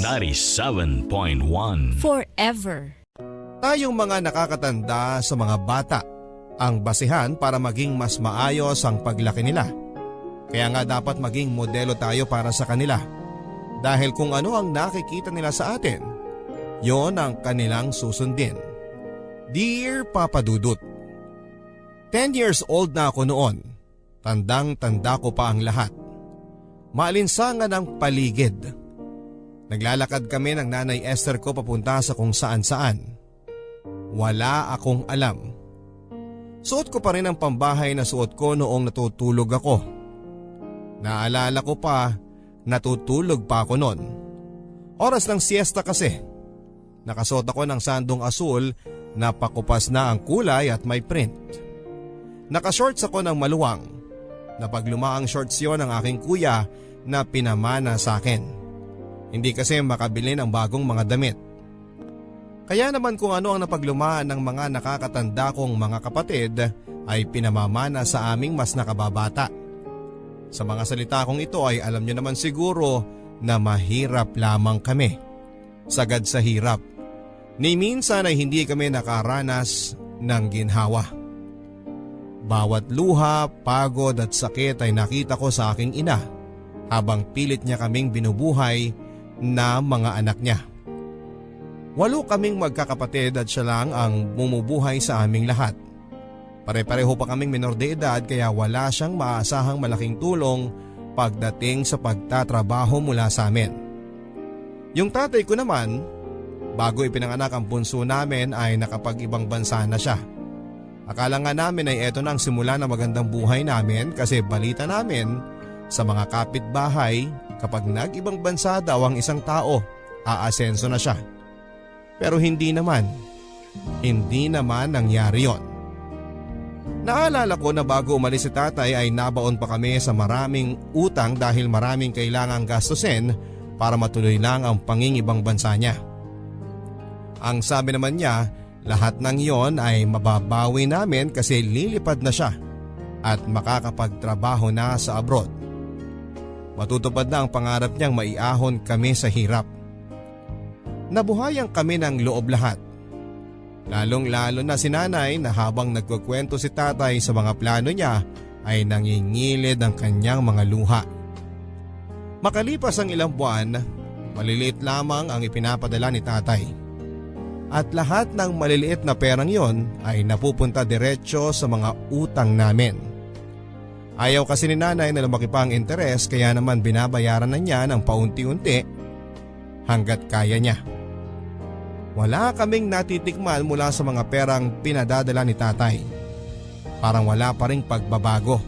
97.1 Forever. Tayong mga nakakatanda sa mga bata ang basihan para maging mas maayos ang paglaki nila. Kaya nga dapat maging modelo tayo para sa kanila. Dahil kung ano ang nakikita nila sa atin, yon ang kanilang susundin. Dear Papa Dudut, 10 years old na ako noon. Tandang-tanda ko pa ang lahat. Maalinsangan ang paligid. Naglalakad kami ng Nanay Esther ko papunta sa kung saan-saan. Wala akong alam. Suot ko pa rin ang pambahay na suot ko noong natutulog ako. Naalala ko pa, natutulog pa ako noon. Oras ng siesta kasi. Nakasuot ako ng sandong asul na pakupas na ang kulay at may print. Nakashorts ako ng maluwang. Napaglumaang shorts yon ng aking kuya na pinamana sa akin. Hindi kasi makabili ng bagong mga damit. Kaya naman kung ano ang napaglumaan ng mga nakakatanda kong mga kapatid ay pinamamana sa aming mas nakababata. Sa mga salita kong ito ay alam nyo naman siguro na mahirap lamang kami. Sagad sa hirap. Ni minsan ay hindi kami nakaranas ng ginhawa. Bawat luha, pagod at sakit ay nakita ko sa aking ina habang pilit niya kaming binubuhay na mga anak niya. 8 kaming magkakapatid at siya lang ang bumubuhay sa aming lahat. Pare-pareho pa kaming menor de edad kaya wala siyang maasahang malaking tulong pagdating sa pagtatrabaho mula sa amin. Yung tatay ko naman, bago ipinanganak ang bunso namin ay nakapag-ibang bansa na siya. Akala nga namin ay eto na ang simula ng magandang buhay namin kasi balita namin sa mga kapitbahay kapag nag-ibang bansa daw ang isang tao, aasenso na siya. Pero hindi naman nangyari yon. Naalala ko na bago umalis si tatay ay nabaon pa kami sa maraming utang dahil maraming kailangang gastusin para matuloy lang ang pangingibang bansa niya. Ang sabi naman niya, lahat ng yon ay mababawi namin kasi lilipad na siya at makakapagtrabaho na sa abroad. Matutupad na ang pangarap niyang maiahon kami sa hirap. Nabuhayan kami ng loob lahat. Lalong-lalo na si nanay na habang nagkukwento si tatay sa mga plano niya ay nangingilid ang kanyang mga luha. Makalipas ang ilang buwan, maliliit lamang ang ipinapadala ni tatay. At lahat ng maliliit na perang yon ay napupunta diretsyo sa mga utang namin. Ayaw kasi ni nanay na lumaki pa ang interes kaya naman binabayaran na niya ng paunti-unti hanggat kaya niya. Wala kaming natitikman mula sa mga perang pinadadala ni tatay. Parang wala pa ring pagbabago.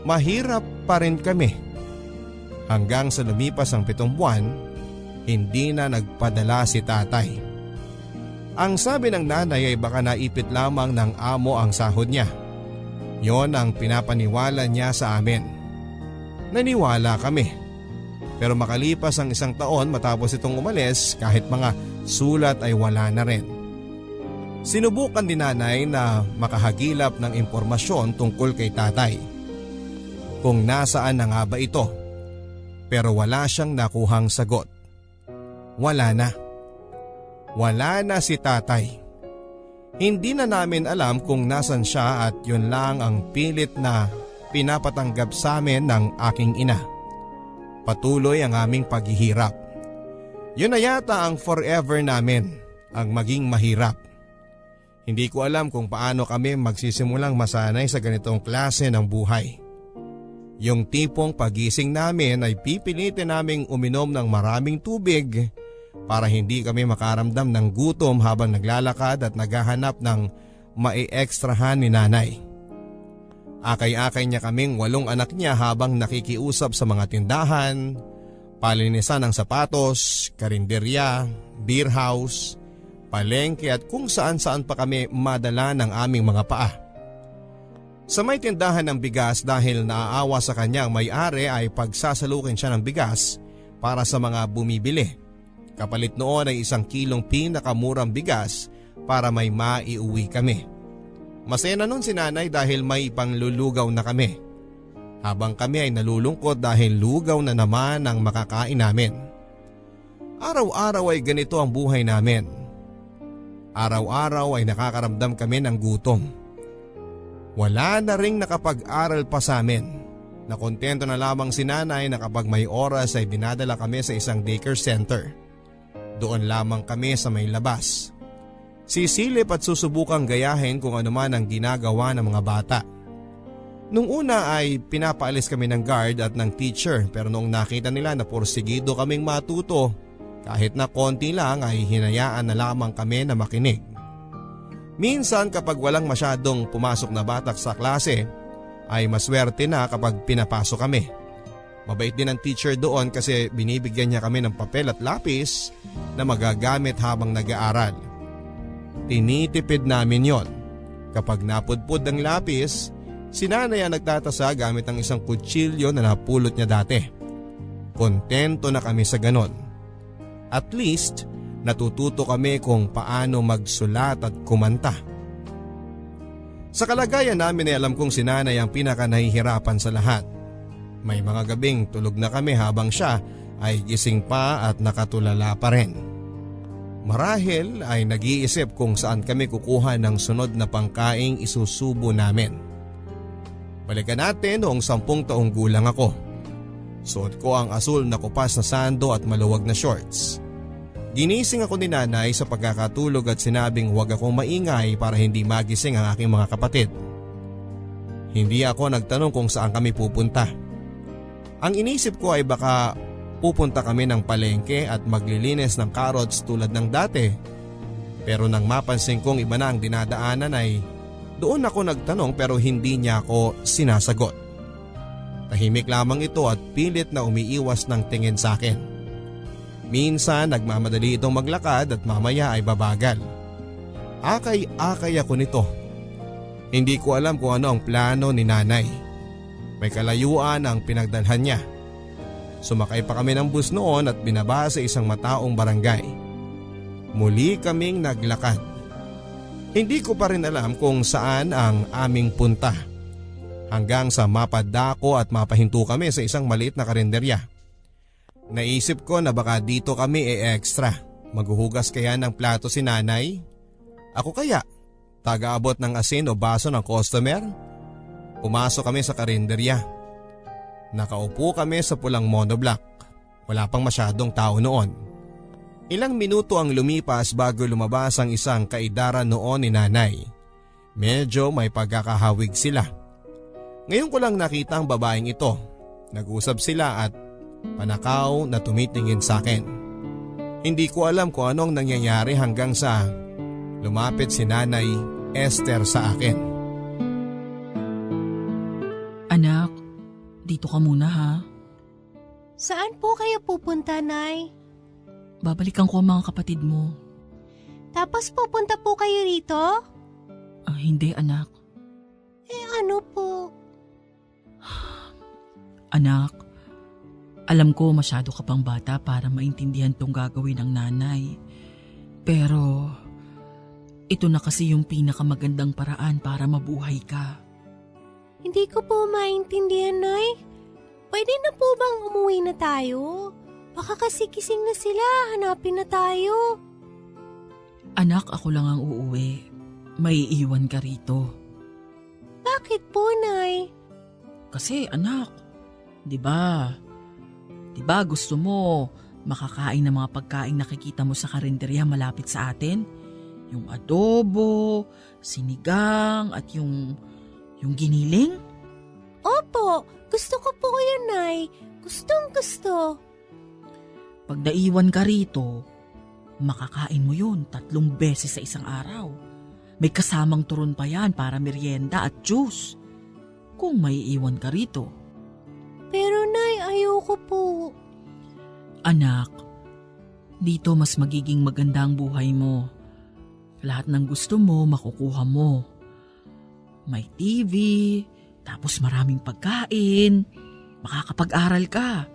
Mahirap pa rin kami. Hanggang sa lumipas ang 7 buwan, hindi na nagpadala si tatay. Ang sabi ng nanay ay baka naipit lamang ng amo ang sahod niya. Yon ang pinapaniwala niya sa amin. Naniwala kami. Pero makalipas ang 1 taon matapos itong umalis kahit mga sulat ay wala na rin. Sinubukan din nanay na makahagilap ng impormasyon tungkol kay tatay. Kung nasaan na nga ba ito. Pero wala siyang nakuhang sagot. Wala na. Wala na si tatay. Hindi na namin alam kung nasan siya at yun lang ang pilit na pinapatanggap sa amin ng aking ina. Patuloy ang aming paghihirap. Yun na yata ang forever namin, ang maging mahirap. Hindi ko alam kung paano kami magsisimulang masanay sa ganitong klase ng buhay. Yung tipong pagising namin ay pipilitin naming uminom ng maraming tubig para hindi kami makaramdam ng gutom habang naglalakad at naghahanap ng mai-ekstrahan ni nanay. Akay-akay niya kaming 8 anak niya habang nakikiusap sa mga tindahan, palinisan ng sapatos, karinderya, beer house, palengke at kung saan-saan pa kami madala ng aming mga paa. Sa may tindahan ng bigas dahil naaawa sa kanya ang may-ari ay pagsasalukin siya ng bigas para sa mga bumibili. Kapalit noon ay 1 kilong pinakamurang bigas para may maiuwi kami. Masaya na nun si nanay dahil may panglulugaw na kami. Habang kami ay nalulungkot dahil lugaw na naman ang makakain namin. Araw-araw ay ganito ang buhay namin. Araw-araw ay nakakaramdam kami ng gutom. Wala na ring nakapag-aral pa sa amin. Nakontento na lamang si nanay na kapag may oras ay dinadala kami sa isang daycare center. Doon lamang kami sa may labas. Sisilip at susubukang gayahin kung ano man ang ginagawa ng mga bata. Nung una ay pinapaalis kami ng guard at ng teacher, pero noong nakita nila na porsigido kaming matuto, kahit na konti lang ay hinayaan na lamang kami na makinig. Minsan kapag walang masyadong pumasok na bata sa klase ay maswerte na kapag pinapasok kami. Mabait din ang teacher doon kasi binibigyan niya kami ng papel at lapis na magagamit habang nag-aaral. Tinitipid namin yon. Kapag napudpud ang lapis, si nanay ang nagtatasa gamit ang isang kutsilyo na napulot niya dati. Kontento na kami sa ganon. At least, natututo kami kung paano magsulat at kumanta. Sa kalagayan namin ay alam kong si nanay ang pinaka nahihirapan sa lahat. May mga gabing tulog na kami habang siya ay gising pa at nakatulala pa rin. Marahil ay nag-iisip kung saan kami kukuha ng sunod na pangkaing isusubo namin. Balikan natin noong 10 taong gulang ako. Suot ko ang asul na kupas na sando at maluwag na shorts. Ginising ako ni nanay sa pagkakatulog at sinabing huwag akong maingay para hindi magising ang aking mga kapatid. Hindi ako nagtanong kung saan kami pupunta. Ang inisip ko ay baka pupunta kami ng palengke at maglilinis ng carrots tulad ng dati. Pero nang mapansin kong iba na ang dinadaanan ay doon ako nagtanong pero hindi niya ako sinasagot. Tahimik lamang ito at pilit na umiiwas ng tingin sa akin. Minsan nagmamadali itong maglakad at mamaya ay babagal. Akay-akay ako nito. Hindi ko alam kung ano ang plano ni nanay. May kalayuan ang pinagdalhan niya. Sumakay pa kami ng bus noon at binaba sa isang mataong barangay. Muli kaming naglakad. Hindi ko pa rin alam kung saan ang aming punta. Hanggang sa mapadako at mapahinto kami sa isang maliit na karinderya. Naisip ko na baka dito kami extra. Maghuhugas kaya ng plato si nanay? Ako kaya? Taga-abot ng asin o baso ng customer? Pumasok kami sa karinderya. Nakaupo kami sa pulang monoblock. Wala pang masyadong tao noon. Ilang minuto ang lumipas bago lumabas ang isang kaidaran noon ni nanay. Medyo may pagkakahawig sila. Ngayon ko lang nakita ang babaeng ito. Nag-usap sila at panakaw na tumitingin sa akin. Hindi ko alam kung anong nangyayari hanggang sa lumapit si Nanay Esther sa akin. Anak, dito ka muna ha. Saan po kayo pupunta, Nay? Babalikan ko ang mga kapatid mo. Tapos pupunta po kayo rito? Hindi anak. Ano po? Anak, alam ko masyado ka pang bata para maintindihan tong gagawin ng nanay. Pero ito na kasi yung pinakamagandang paraan para mabuhay ka. Hindi ko po maintindihan, Nay. Pwede na po bang umuwi na tayo? Baka kasi kising na sila, hanapin na tayo. Anak, ako lang ang uuwi. May iiwan ka rito. Bakit po, Nay? Kasi anak, di ba gusto mo makakain ng mga pagkain nakikita mo sa karinderya malapit sa atin? Yung adobo, sinigang at yung giniling? Opo, gusto ko po yun, Nay. Gustong gusto. Pag naiwan ka rito, makakain mo yun 3 beses sa isang araw. May kasamang turon pa yan para merienda at juice. Kung may iwan ka rito. Pero Nay, ayoko po. Anak, dito mas magiging maganda ang buhay mo. Lahat ng gusto mo, makukuha mo. May TV, tapos maraming pagkain. Makakapag-aral ka.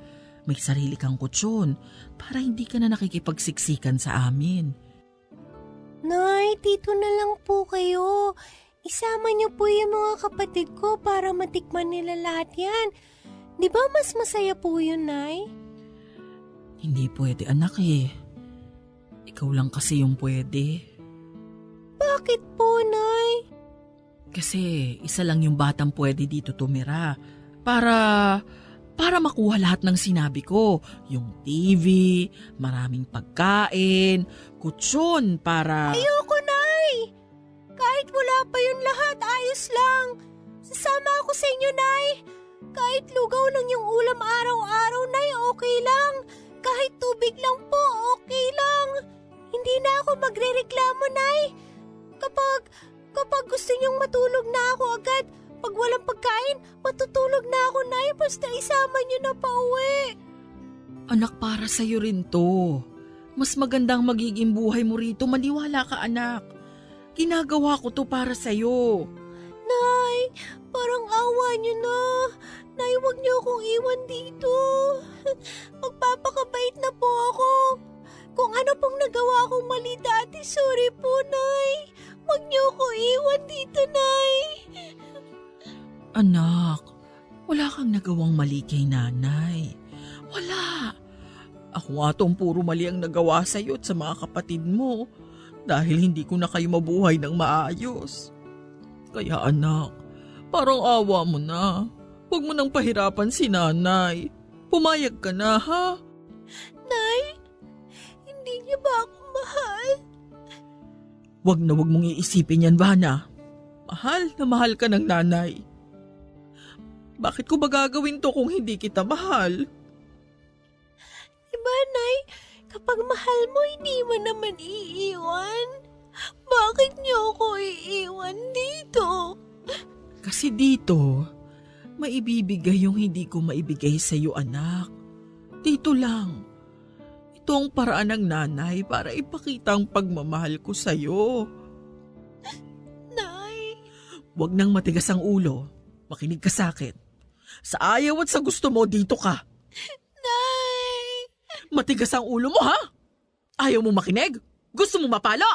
May sarili kang kutsyon para hindi ka na nakikipagsiksikan sa amin. Nay, dito na lang po kayo. Isama niyo po yung mga kapatid ko para matikman nila lahat yan. Di ba mas masaya po yun, Nay? Hindi pwede anak eh. Ikaw lang kasi yung pwede. Bakit po, Nay? Kasi isa lang yung batang pwede dito tumira. Para makuha lahat ng sinabi ko. Yung TV, maraming pagkain, kutsyon para… Ayoko, Nay! Kahit wala pa yun lahat, ayos lang. Sasama ako sa inyo, Nay. Kahit lugaw lang yung ulam araw-araw, Nay, okay lang. Kahit tubig lang po, okay lang. Hindi na ako magrereklamo, Nay. Kapag gusto niyong matulog na ako agad, pag walang pagkain, matutulog na ako, Nay. Basta isama niyo na pauwi. Anak, para sa'yo rin to. Mas magandang magiging buhay mo rito. Maniwala ka, anak. Ginagawa ko to para sa'yo. Nay, parang awa niyo na. Nay, huwag niyo akong iwan dito. Magpapakabait na po ako. Kung ano pong nagawa kong mali dati, sorry po, Nay. Huwag niyo ako iwan dito, Nay. Anak, wala kang nagawang mali kay nanay. Wala. Ako nga tong puro mali ang nagawa sa'yo at sa mga kapatid mo dahil hindi ko na kayo mabuhay ng maayos. Kaya anak, parang awa mo na. Huwag mo nang pahirapan si nanay. Pumayag ka na, ha? Nay, hindi niyo ba ako mahal? Huwag mong iisipin yan, Vana. Mahal na mahal ka ng nanay. Bakit ko ba gagawin to kung hindi kita mahal? Diba, Nay? Kapag mahal mo, hindi mo naman iiwan. Bakit niyo ako iiwan dito? Kasi dito, maibibigay yung hindi ko maibigay sa iyo, anak. Dito lang. Ito ang paraan ng nanay para ipakita ang pagmamahal ko sa iyo. Nay. Huwag nang matigas ang ulo. Makinig ka sa akin. Sa ayaw at sa gusto mo, dito ka. Nay. Matigas ang ulo mo, ha? Ayaw mo makinig? Gusto mo mapalo?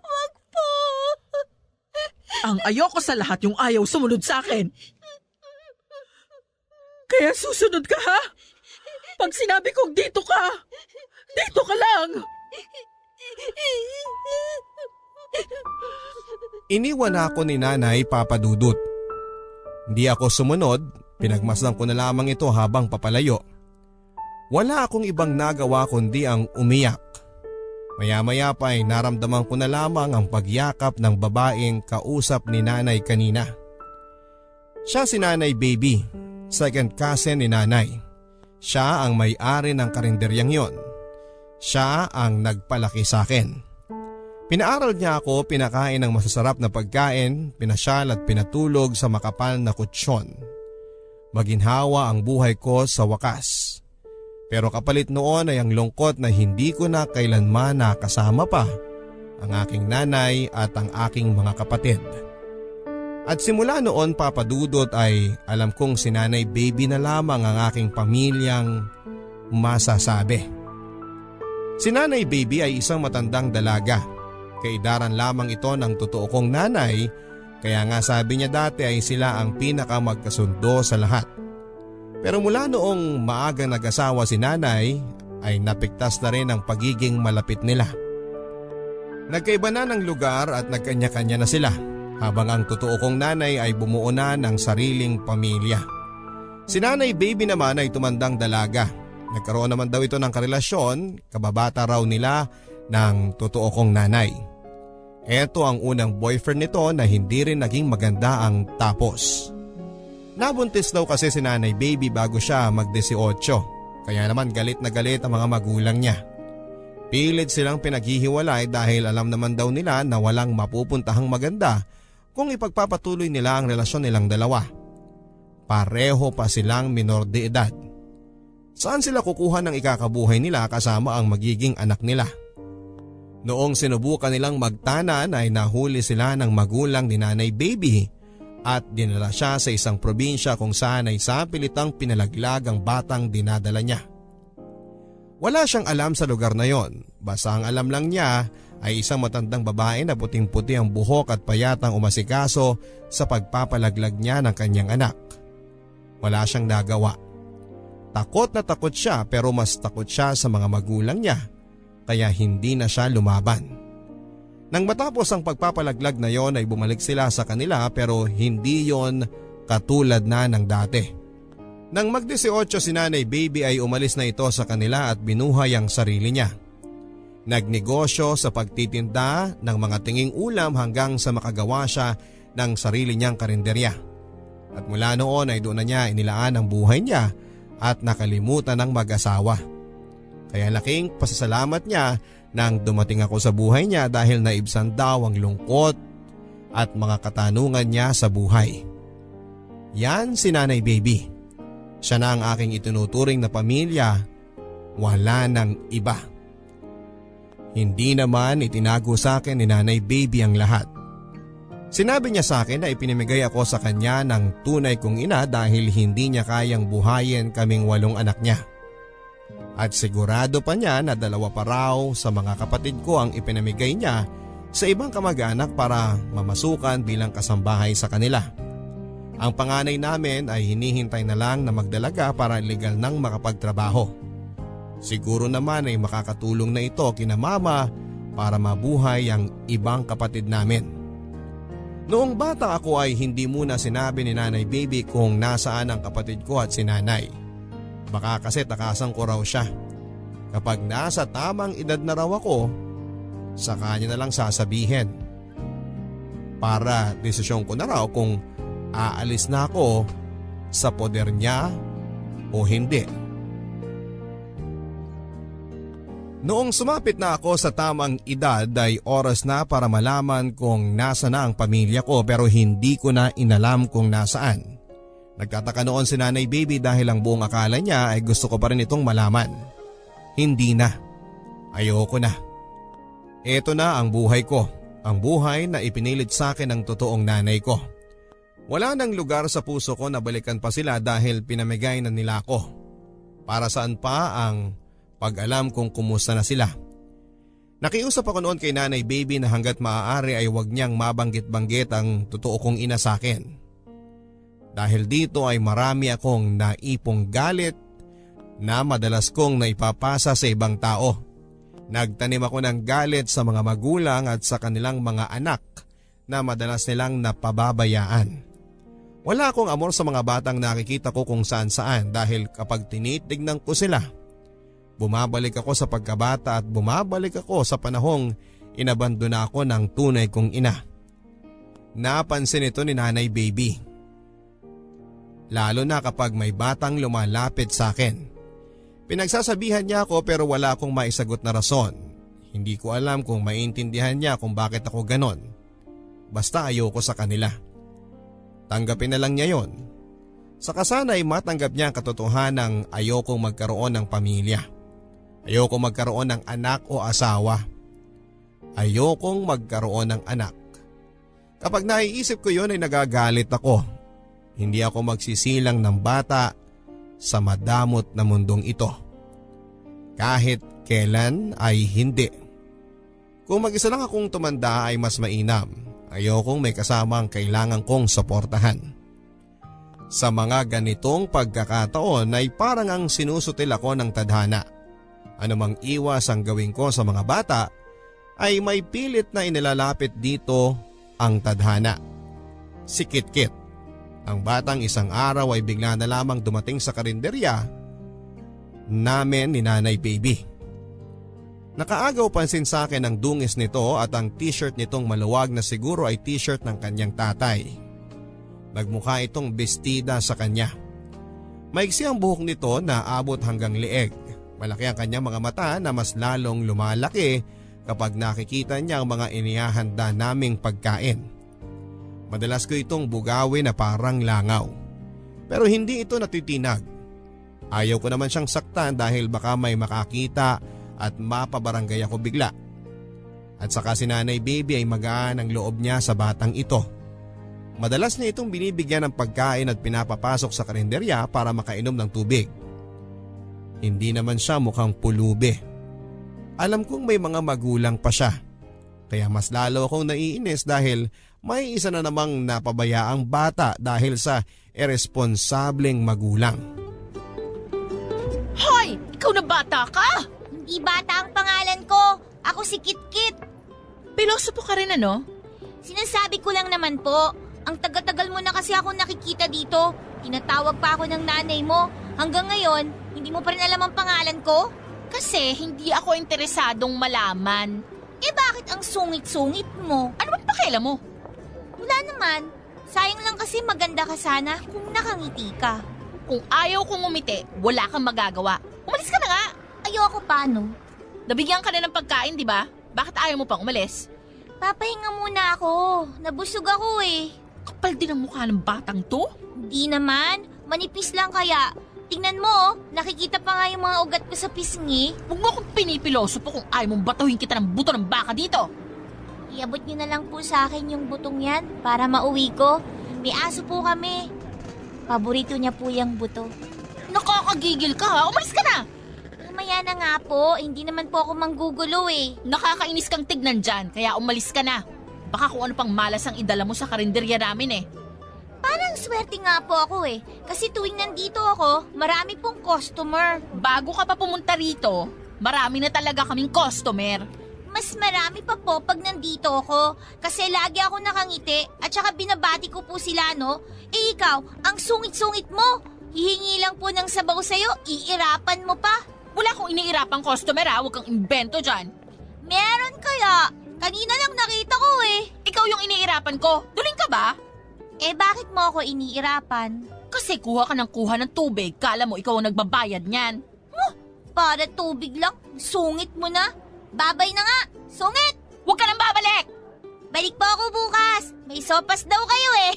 Wag po. Ang ayoko sa lahat yung ayaw sumunod sa akin. Kaya susunod ka, ha? Pag sinabi kong dito ka lang. Iniwan ako ni Nanay Papa Dudut. Hindi ako sumunod, pinagmasdan ko na lamang ito habang papalayo. Wala akong ibang nagawa kundi ang umiyak. Maya-maya pa ay naramdaman ko na lamang ang pagyakap ng babaeng kausap ni Nanay kanina. Siya si Nanay Baby, second cousin ni Nanay. Siya ang may-ari ng karinderyang yon. Siya ang nagpalaki sa akin. Pinaaral niya ako, pinakain ng masasarap na pagkain, pinasyal at pinatulog sa makapal na kutsyon. Maginhawa ang buhay ko sa wakas. Pero kapalit noon ay ang lungkot na hindi ko na kailanman nakasama pa ang aking nanay at ang aking mga kapatid. At simula noon, Papa Dudut, ay alam kong si Nanay Baby na lamang ang aking pamilyang masasabi. Si Nanay Baby ay isang matandang dalaga. Kaidaran lamang ito ng totoo kong nanay, kaya nga sabi niya dati ay sila ang pinakamagkasundo sa lahat. Pero mula noong maagang nag-asawa si nanay ay napigtas na rin ang pagiging malapit nila. Nagkaiba na ng lugar at nagkanya-kanya na sila, habang ang totoo kong nanay ay bumuo na ng sariling pamilya. Si Nanay Baby naman ay tumandang dalaga. Nagkaroon naman daw ito ng karelasyon, kababata raw nila ng totoo kong nanay. Ito ang unang boyfriend nito na hindi rin naging maganda ang tapos. Nabuntis daw kasi si Nanay Baby bago siya mag-18, kaya naman galit na galit ang mga magulang niya. Pilit silang pinaghihiwalay dahil alam naman daw nila na walang mapupuntahang maganda kung ipagpapatuloy nila ang relasyon nilang dalawa. Pareho pa silang minor de edad. Saan sila kukuha ng ikakabuhay nila kasama ang magiging anak nila? Noong sinubukan nilang magtanan ay nahuli sila ng magulang ni Nanay Baby at dinala siya sa isang probinsya kung saan ay sapilitang pinalaglag ang batang dinadala niya. Wala siyang alam sa lugar na yon, basta ang alam lang niya ay isang matandang babae na puting-puti ang buhok at payatang umasikaso sa pagpapalaglag niya ng kanyang anak. Wala siyang nagawa. na takot siya pero mas takot siya sa mga magulang niya kaya hindi na siya lumaban. Nang matapos ang pagpapalaglag na yon ay bumalik sila sa kanila pero hindi yon katulad na ng dati. Nang mag-18 si Nanay Baby ay umalis na ito sa kanila at binuhay ang sarili niya. Nagnegosyo sa pagtitinda ng mga tinging ulam hanggang sa makagawa siya ng sarili niyang karinderya. At mula noon ay doon na niya inilaan ang buhay niya at nakalimutan ng mag-asawa. Kaya laking pasasalamat niya nang dumating ako sa buhay niya dahil naibsan daw ang lungkot at mga katanungan niya sa buhay. Yan si Nanay Baby. Siya na ang aking itinuturing na pamilya, wala nang iba. Hindi naman itinago sa akin ni Nanay Baby ang lahat. Sinabi niya sa akin na ipinamigay ako sa kanya ng tunay kong ina dahil hindi niya kayang buhayin kaming 8 anak niya. At sigurado pa niya na 2 pa raw sa mga kapatid ko ang ipinamigay niya sa ibang kamag-anak para mamasukan bilang kasambahay sa kanila. Ang panganay namin ay hinihintay na lang na magdalaga para legal nang makapagtrabaho. Siguro naman ay makakatulong na ito kina mama para mabuhay ang ibang kapatid namin. Noong bata ako ay hindi muna sinabi ni Nanay Baby kung nasaan ang kapatid ko at si nanay. Baka kasi takasan ko raw siya. Kapag nasa tamang edad na raw ako, sa kanya na lang sasabihin. Para desisyon ko na raw kung aalis na ako sa poder niya o hindi. Noong sumapit na ako sa tamang edad ay oras na para malaman kung nasa na ang pamilya ko pero hindi ko na inalam kung nasaan. Nagtataka noon si Nanay Baby dahil ang buong akala niya ay gusto ko pa rin itong malaman. Hindi na. Ayoko na. Ito na ang buhay ko. Ang buhay na ipinilit sa akin ng totoong nanay ko. Wala nang lugar sa puso ko na balikan pa sila dahil pinamigay na nila ako. Para saan pa ang pag-alam kung kumusta na sila. Nakiusap ako noon kay Nanay Baby na hanggat maaari ay huwag niyang mabanggit-banggit ang totoo kong ina sa akin. Dahil dito ay marami akong naipong galit na madalas kong naipapasa sa ibang tao. Nagtanim ako ng galit sa mga magulang at sa kanilang mga anak na madalas nilang napababayaan. Wala akong amor sa mga batang nakikita ko kung saan-saan dahil kapag tinitignan ko sila, bumabalik ako sa pagkabata at bumabalik ako sa panahong inabandona ako ng tunay kong ina. Napansin ito ni Nanay Baby. Lalo na kapag may batang lumalapit sa akin. Pinagsasabihan niya ako pero wala akong maisagot na rason. Hindi ko alam kung maintindihan niya kung bakit ako ganon. Basta ayoko sa kanila. Tanggapin na lang niya yon. Saka sana ay matanggap niya ang katotohanang ayokong magkaroon ng pamilya. Ayokong magkaroon ng anak o asawa. Ayokong magkaroon ng anak. Kapag naiisip ko yon ay nagagalit ako. Hindi ako magsisilang ng bata sa madamot na mundong ito. Kahit kailan ay hindi. Kung mag-isa lang akong tumanda ay mas mainam. Ayokong may kasama ang kailangan kong suportahan. Sa mga ganitong pagkakataon ay parang ang sinusutil ako ng tadhana. Anumang iwas ang gawin ko sa mga bata ay may pilit na inilalapit dito ang tadhana. Si Kit-Kit. Ang batang isang araw ay bigla na lamang dumating sa karinderya namin ni Nanay Baby. Nakaagaw pansin sa akin ang dungis nito at ang t-shirt nitong maluwag na siguro ay t-shirt ng kanyang tatay. Nagmukha itong bestida sa kanya. Maiksi ang buhok nito na abot hanggang leeg. Malaki ang kanyang mga mata na mas lalong lumalaki kapag nakikita niya ang mga inihahanda naming pagkain. Madalas ko itong bugawin na parang langaw. Pero hindi ito natitinag. Ayaw ko naman siyang saktan dahil baka may makakita at mapabarangay ako bigla. At saka si Nanay Baby ay magaan ang loob niya sa batang ito. Madalas na itong binibigyan ng pagkain at pinapapasok sa karinderya para makainom ng tubig. Hindi naman siya mukhang pulubi. Alam kong may mga magulang pa siya. Kaya mas lalo akong naiinis dahil may isa na namang napabayaang bata dahil sa iresponsableng magulang. na bata ka! Hindi bata ang pangalan ko. Ako si Kitkit. Pilosopo ka rin ano? Sinasabi ko lang naman po. Ang tagal-tagal mo na kasi ako nakikita dito. Tinatawag pa ako ng nanay mo. Hanggang ngayon, hindi mo pa rin alam ang pangalan ko? Kasi hindi ako interesadong malaman. Eh bakit ang sungit-sungit mo? Ano bang pakialam mo? Wala naman. Sayang lang kasi maganda ka sana kung nakangiti ka. Kung ayaw kong umiti, wala kang magagawa. Umalis ka na nga! Ayoko paano? Nabigyan ka na ng pagkain, di ba? Bakit ayaw mo pang umalis? Papahinga muna ako. Nabusog ako eh. Kapal din ang mukha ng batang to. Hindi naman. Manipis lang kaya. Tingnan mo, nakikita pa nga yung mga ugat ko sa pisngi. Huwag mo akong pinipilosopo kung ayaw mong batuhin kita ng buto ng baka dito. Iabot niyo na lang po sa akin yung butong yan para mauwi ko. May aso po kami. Paborito niya po yung buto. Nakakagigil ka ha? Umalis ka na! Mamaya na nga po, hindi naman po ako manggugulo eh. Nakakainis kang tignan dyan, kaya umalis ka na. Baka kung ano pang malas ang idala mo sa karinderya namin eh. Parang swerte nga po ako eh. Kasi tuwing nandito ako, marami pong customer. Bago ka pa pumunta rito, marami na talaga kaming customer. Mas marami pa po pag nandito ako. Kasi lagi ako nakangiti at saka binabati ko po sila, no? Eh ikaw, ang sungit-sungit mo. Hihingi lang po ng sabaw sa'yo, iirapan mo pa. Wala akong iniirapang customer ha, huwag kang imbento dyan. Meron kaya? Kanina lang nakita ko eh. Ikaw yung iniirapan ko, duling ka ba? Eh bakit mo ako iniirapan? Kasi kuha ka ng tubig, kala mo ikaw ang nagbabayad niyan. Para tubig lang, sungit mo na. Babay na nga, sungit! Huwag ka nang babalik! Balik po ako bukas. May sopas daw kayo eh.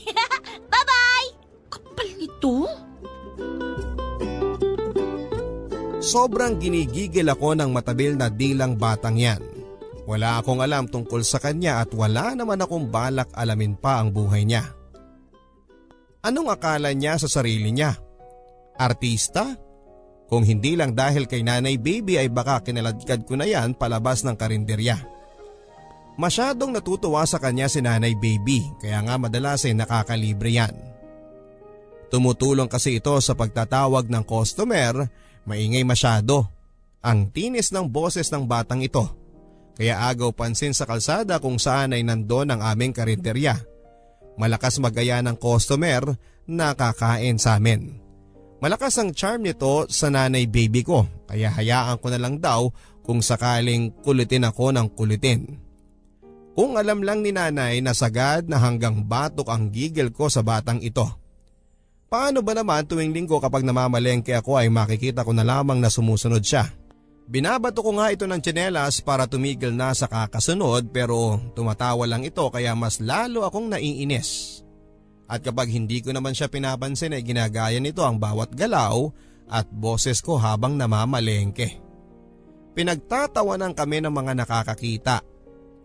Bye-bye! Kapal nito? Sobrang ginigigil ako ng matabil na dilang batang yan. Wala akong alam tungkol sa kanya at wala naman akong balak alamin pa ang buhay niya. Anong akala niya sa sarili niya? Artista? Kung hindi lang dahil kay Nanay Baby ay baka kinaladkad ko na yan palabas ng karinderya. Masyadong natutuwa sa kanya si Nanay Baby kaya nga madalas ay nakakalibre yan. Tumutulong kasi ito sa pagtatawag ng customer, maingay masyado. Ang tinis ng boses ng batang ito. Kaya agaw pansin sa kalsada kung saan ay nandoon ang aming karinderya. Malakas magaya ng customer na kakain sa amin. Malakas ang charm nito sa Nanay Baby ko kaya hayaan ko na lang daw kung sakaling kulitin ako ng kulitin. Kung alam lang ni Nanay na sagad na hanggang batok ang gigil ko sa batang ito. Paano ba naman tuwing linggo kapag namamalengke ako ay makikita ko na lamang na sumusunod siya? Binabato ko nga ito ng tsinelas para tumigil na sa kakasunod pero tumatawa lang ito kaya mas lalo akong naiinis. At kapag hindi ko naman siya pinapansin ay ginagaya nito ang bawat galaw at boses ko habang namamalengke. Pinagtatawanan kami ng mga nakakakita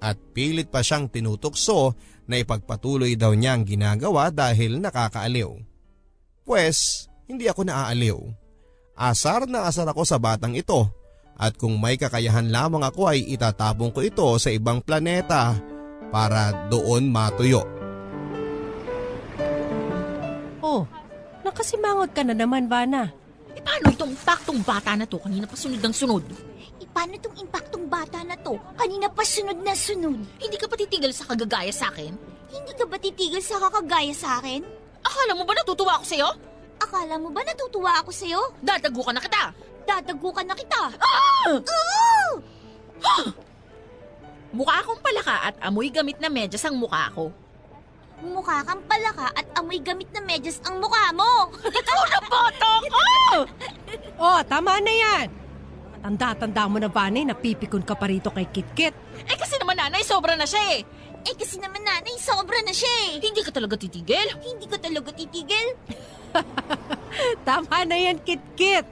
at pilit pa siyang tinutukso na ipagpatuloy daw niya ang ginagawa dahil nakakaaliw. Pwes, hindi ako naaaliw. Asar na asar ako sa batang ito at kung may kakayahan lamang ako ay itatapon ko ito sa ibang planeta para doon matuyo. Oh, nakasimangot ka na naman, Vana. E paano itong impaktong bata na to? Kanina pa sunod ng sunod. Paano itong impaktong bata na to? Kanina pa sunod na sunod. Hindi ka pa titigil sa kagagaya sa akin? Hindi ka ba titigil sa kakagaya sa akin? Akala mo ba natutuwa ako sa'yo? Akala mo ba natutuwa ako sa'yo? Dadagukan na kita! Dadagukan na kita! Mukha akong palaka at amoy gamit na medyas ang mukha ko. Mukha kang palaka at amoy gamit na medyas ang mukha mo! Ikaw na bata ka! Oh, tama na yan. Tanda-tanda mo na, Vana, napipikon ka pa rito kay Kitkit. Eh kasi naman nanay, sobra na siya eh. Eh kasi naman nanay, sobra na siya eh. Hindi ka talaga titigil? Hindi ka talaga titigil? Tama na yan, Kitkit.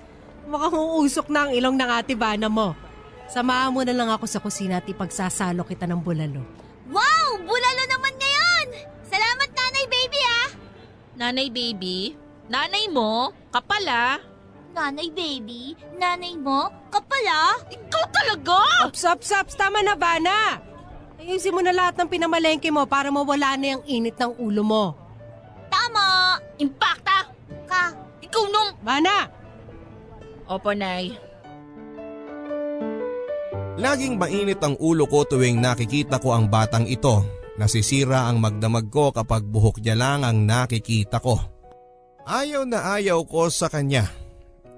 Mukhang uusok na ang ilong ng ate Vana mo. Samahan mo na lang ako sa kusina at ipagsasalo kita ng bulalo. Wow! Bulalo naman ngayon! Salamat Nanay Baby ah! Nanay Baby? Nanay mo? Kapala? Nanay Baby? Nanay mo? Kapala? Ikaw talaga? Ops, tama na, Vana. Ayusin mo na lahat ng pinamalengke mo para mawala na yung init ng ulo mo. Tama! Impakta! Ka! Ikaw nung... Vana! Opo, Nay. Laging mainit ang ulo ko tuwing nakikita ko ang batang ito. Nasisira ang magdamag ko kapag buhok niya lang ang nakikita ko. Ayaw na ayaw ko sa kanya.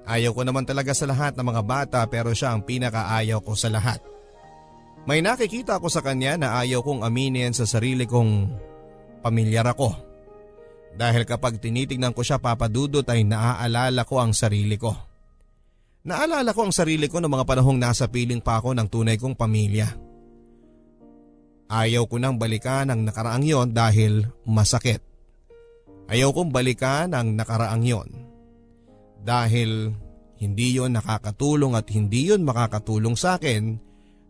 Ayaw ko naman talaga sa lahat ng mga bata pero siya ang pinakaayaw ko sa lahat. May nakikita ko sa kanya na ayaw kong aminin sa sarili kong pamilyar ako. Dahil kapag tinitignan ko siya papadudot ay naaalala ko ang sarili ko. Naalala ko ang sarili ko noong mga panahong nasa piling pa ako ng tunay kong pamilya. Ayaw ko nang balikan ang nakaraang yon dahil masakit. Ayaw kong balikan ang nakaraang yon dahil hindi yon nakakatulong at hindi yon makakatulong sa akin,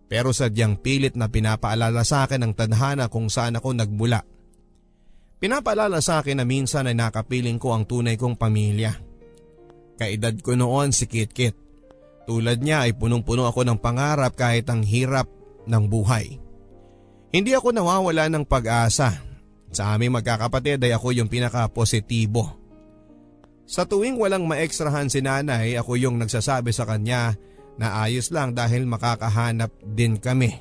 pero sadyang pilit na pinapaalala sa akin ang tadhana kung saan ako nagmula. Pinapaalala sa akin na minsan ay nakapiling ko ang tunay kong pamilya. Kaedad ko noon si Kitkit. Tulad niya ay punong-puno ako ng pangarap kahit ang hirap ng buhay. Hindi ako nawawala ng pag-asa. Sa aming magkakapatid ay ako yung pinaka-positibo. Sa tuwing walang maekstrahan si nanay, ako yung nagsasabi sa kanya na ayos lang dahil makakahanap din kami.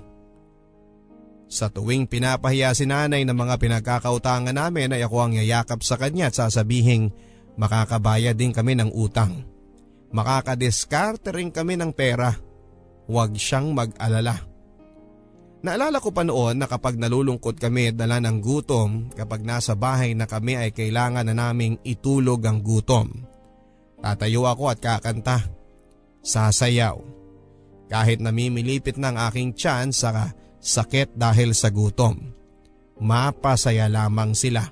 Sa tuwing pinapahiya si nanay ng mga pinagkakautangan namin ay ako ang yayakap sa kanya at sasabihing makakabayad din kami ng utang. Makakadiskarte rin kami ng pera. Huwag siyang mag-alala. Naalala ko pa noon na kapag nalulungkot kami dala ng gutom, kapag nasa bahay na kami ay kailangan na naming itulog ang gutom. Tatayo ako at kakanta. Sasayaw. Kahit namimilipit ng aking tiyan sa sakit dahil sa gutom. Mapasaya lamang sila.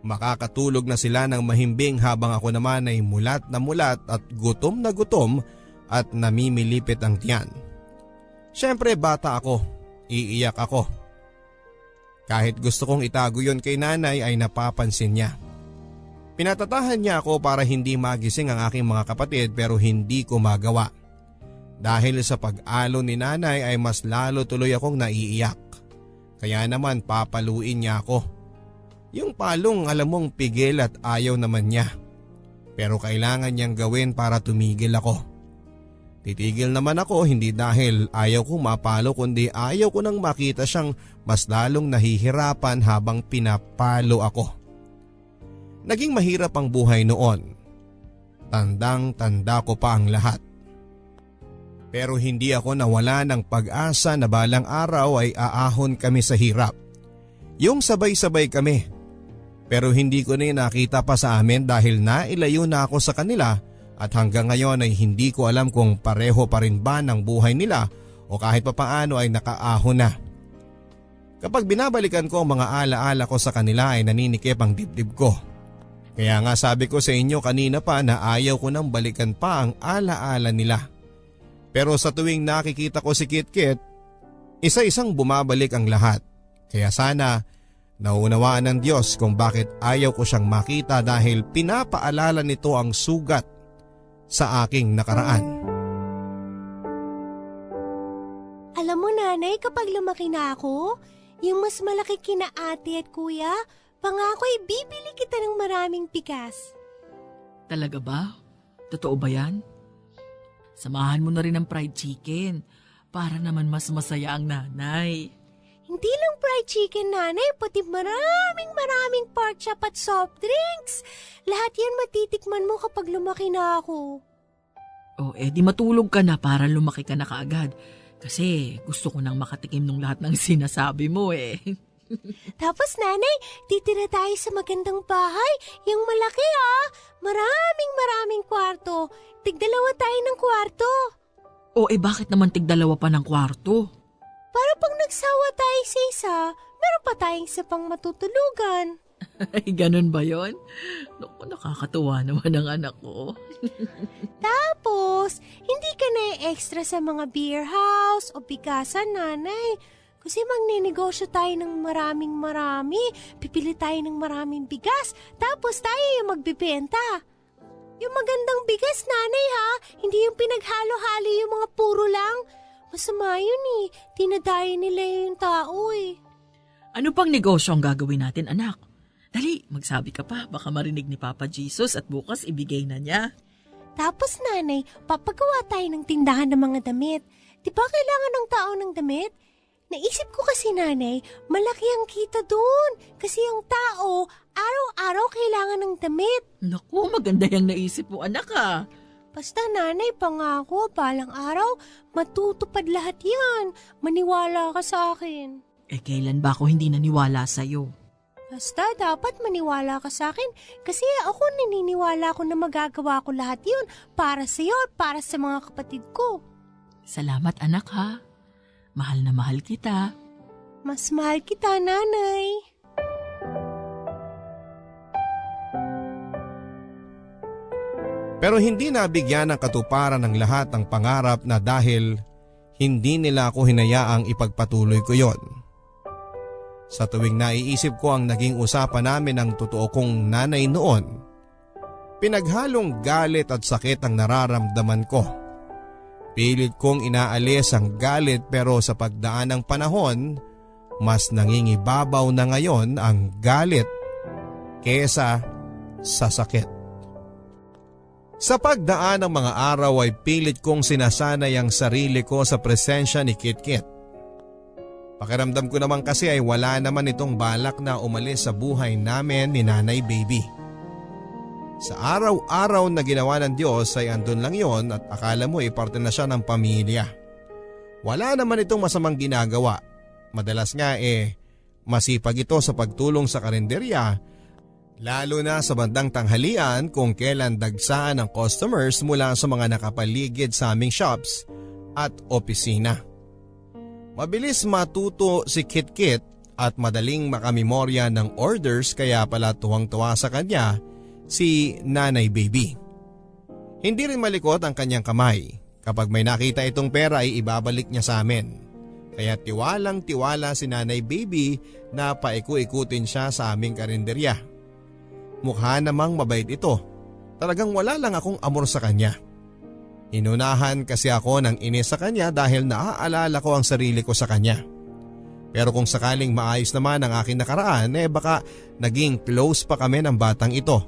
Makakatulog na sila ng mahimbing habang ako naman ay mulat na mulat at gutom na gutom at namimilipit ang tiyan. Siyempre bata ako. Iiyak ako. Kahit gusto kong itago yon kay nanay ay napapansin niya. Pinatatahan niya ako para hindi magising ang aking mga kapatid pero hindi ko magawa. Dahil sa pag-alo ni nanay ay mas lalo tuloy akong naiiyak. Kaya naman papaluin niya ako. Yung palong alam mong pigil at ayaw naman niya. Pero kailangan niyang gawin para tumigil ako. Titigil naman ako hindi dahil ayaw kong mapalo kundi ayaw ko nang makita siyang mas lalong nahihirapan habang pinapalo ako. Naging mahirap ang buhay noon. Tandang-tanda ko pa ang lahat. Pero hindi ako nawala ng pag-asa na balang araw ay aahon kami sa hirap. Yung sabay-sabay kami. Pero hindi ko na nakita pa sa amin dahil nailayo na ako sa kanila. At hanggang ngayon ay hindi ko alam kung pareho pa rin ba ng buhay nila o kahit papaano ay nakaahon na. Kapag binabalikan ko ang mga alaala ko sa kanila ay naninikip ang dibdib ko. Kaya nga sabi ko sa inyo kanina pa na ayaw ko nang balikan pa ang alaala nila. Pero sa tuwing nakikita ko si Kitkit, isa-isang bumabalik ang lahat. Kaya sana naunawaan ng Diyos kung bakit ayaw ko siyang makita dahil pinapaalala nito ang sugat sa aking nakaraan. Alam mo nanay, kapag lumaki na ako, yung mas malaki kina ate at kuya, pangako ay bibili kita ng maraming bigas. Talaga ba? Totoo ba yan? Samahan mo na rin ng fried chicken para naman mas masaya ang nanay. Hindi lang fried chicken nanay, pati maraming pork chop at soft drinks. Lahat yan matitikman mo kapag lumaki na ako. O di matulog ka na para lumaki ka na kaagad. Kasi gusto ko nang makatikim ng lahat ng sinasabi mo eh. Tapos nanay, titira tayo sa magandang bahay. Yung malaki maraming kwarto. Tigdalawa tayo ng kwarto. O bakit naman tigdalawa pa ng kwarto? Para pag nagsawa tayo sa isa, meron pa tayong isa pang matutulugan. Ay, ganun ba yun? Naku, nakakatuwa naman ang anak ko. Tapos, hindi ka na extra sa mga beer house o bigasan, nanay. Kasi magninegosyo tayo ng marami. Pipili tayo ng maraming bigas. Tapos tayo yung magbibenta. Yung magandang bigas, nanay ha. Hindi yung pinaghalo-halo yung mga puro lang. Masama yun Tinadayo nila yung tao Ano pang negosyo ang gagawin natin, anak? Dali, magsabi ka pa. Baka marinig ni Papa Jesus at bukas ibigay na niya. Tapos nanay, papagawa tayo ng tindahan ng mga damit. Di ba kailangan ng tao ng damit? Naisip ko kasi nanay, malaki ang kita doon. Kasi yung tao, araw-araw kailangan ng damit. Naku, maganda yung naisip mo, anak ah. Basta nanay, pangako, balang araw, matutupad lahat yan. Maniwala ka sa akin. Kailan ba ako hindi naniwala sa'yo? Basta dapat maniwala ka sa akin kasi ako naniniwala ko na magagawa ko lahat yun para sa'yo at para sa mga kapatid ko. Salamat anak ha. Mahal na mahal kita. Mas mahal kita, nanay. Pero hindi nabigyan ng katuparan ng lahat ng pangarap na dahil hindi nila ako hinayaang ipagpatuloy ko yon. Sa tuwing naiisip ko ang naging usapan namin ng totoo kong nanay noon, pinaghalong galit at sakit ang nararamdaman ko. Pilit kong inaalis ang galit pero sa pagdaan ng panahon, mas nangingibabaw na ngayon ang galit kesa sa sakit. Sa pagdaan ng mga araw ay pilit kong sinasanay ang sarili ko sa presensya ni Kitkit. Pakiramdam ko naman kasi ay wala naman itong balak na umalis sa buhay namin ni Nanay Baby. Sa araw-araw na ginawa ng Diyos ay andun lang yon at akala mo ay parte na siya ng pamilya. Wala naman itong masamang ginagawa. Madalas nga masipag ito sa pagtulong sa karinderya, lalo na sa bandang tanghalian kung kailan dagsaan ang customers mula sa mga nakapaligid sa aming shops at opisina. Mabilis matuto si Kitkit at madaling makamemorya ng orders kaya pala tuwang-tuwa sa kanya si Nanay Baby. Hindi rin malikot ang kanyang kamay. Kapag may nakita itong pera ay ibabalik niya sa amin. Kaya tiwalang-tiwala si Nanay Baby na paiku-ikutin siya sa aming karinderya. Mukha namang mabait ito. Talagang wala lang akong amor sa kanya. Inunahan kasi ako ng inis sa kanya dahil naaalala ko ang sarili ko sa kanya. Pero kung sakaling maayos naman ang aking nakaraan baka naging close pa kami ng batang ito.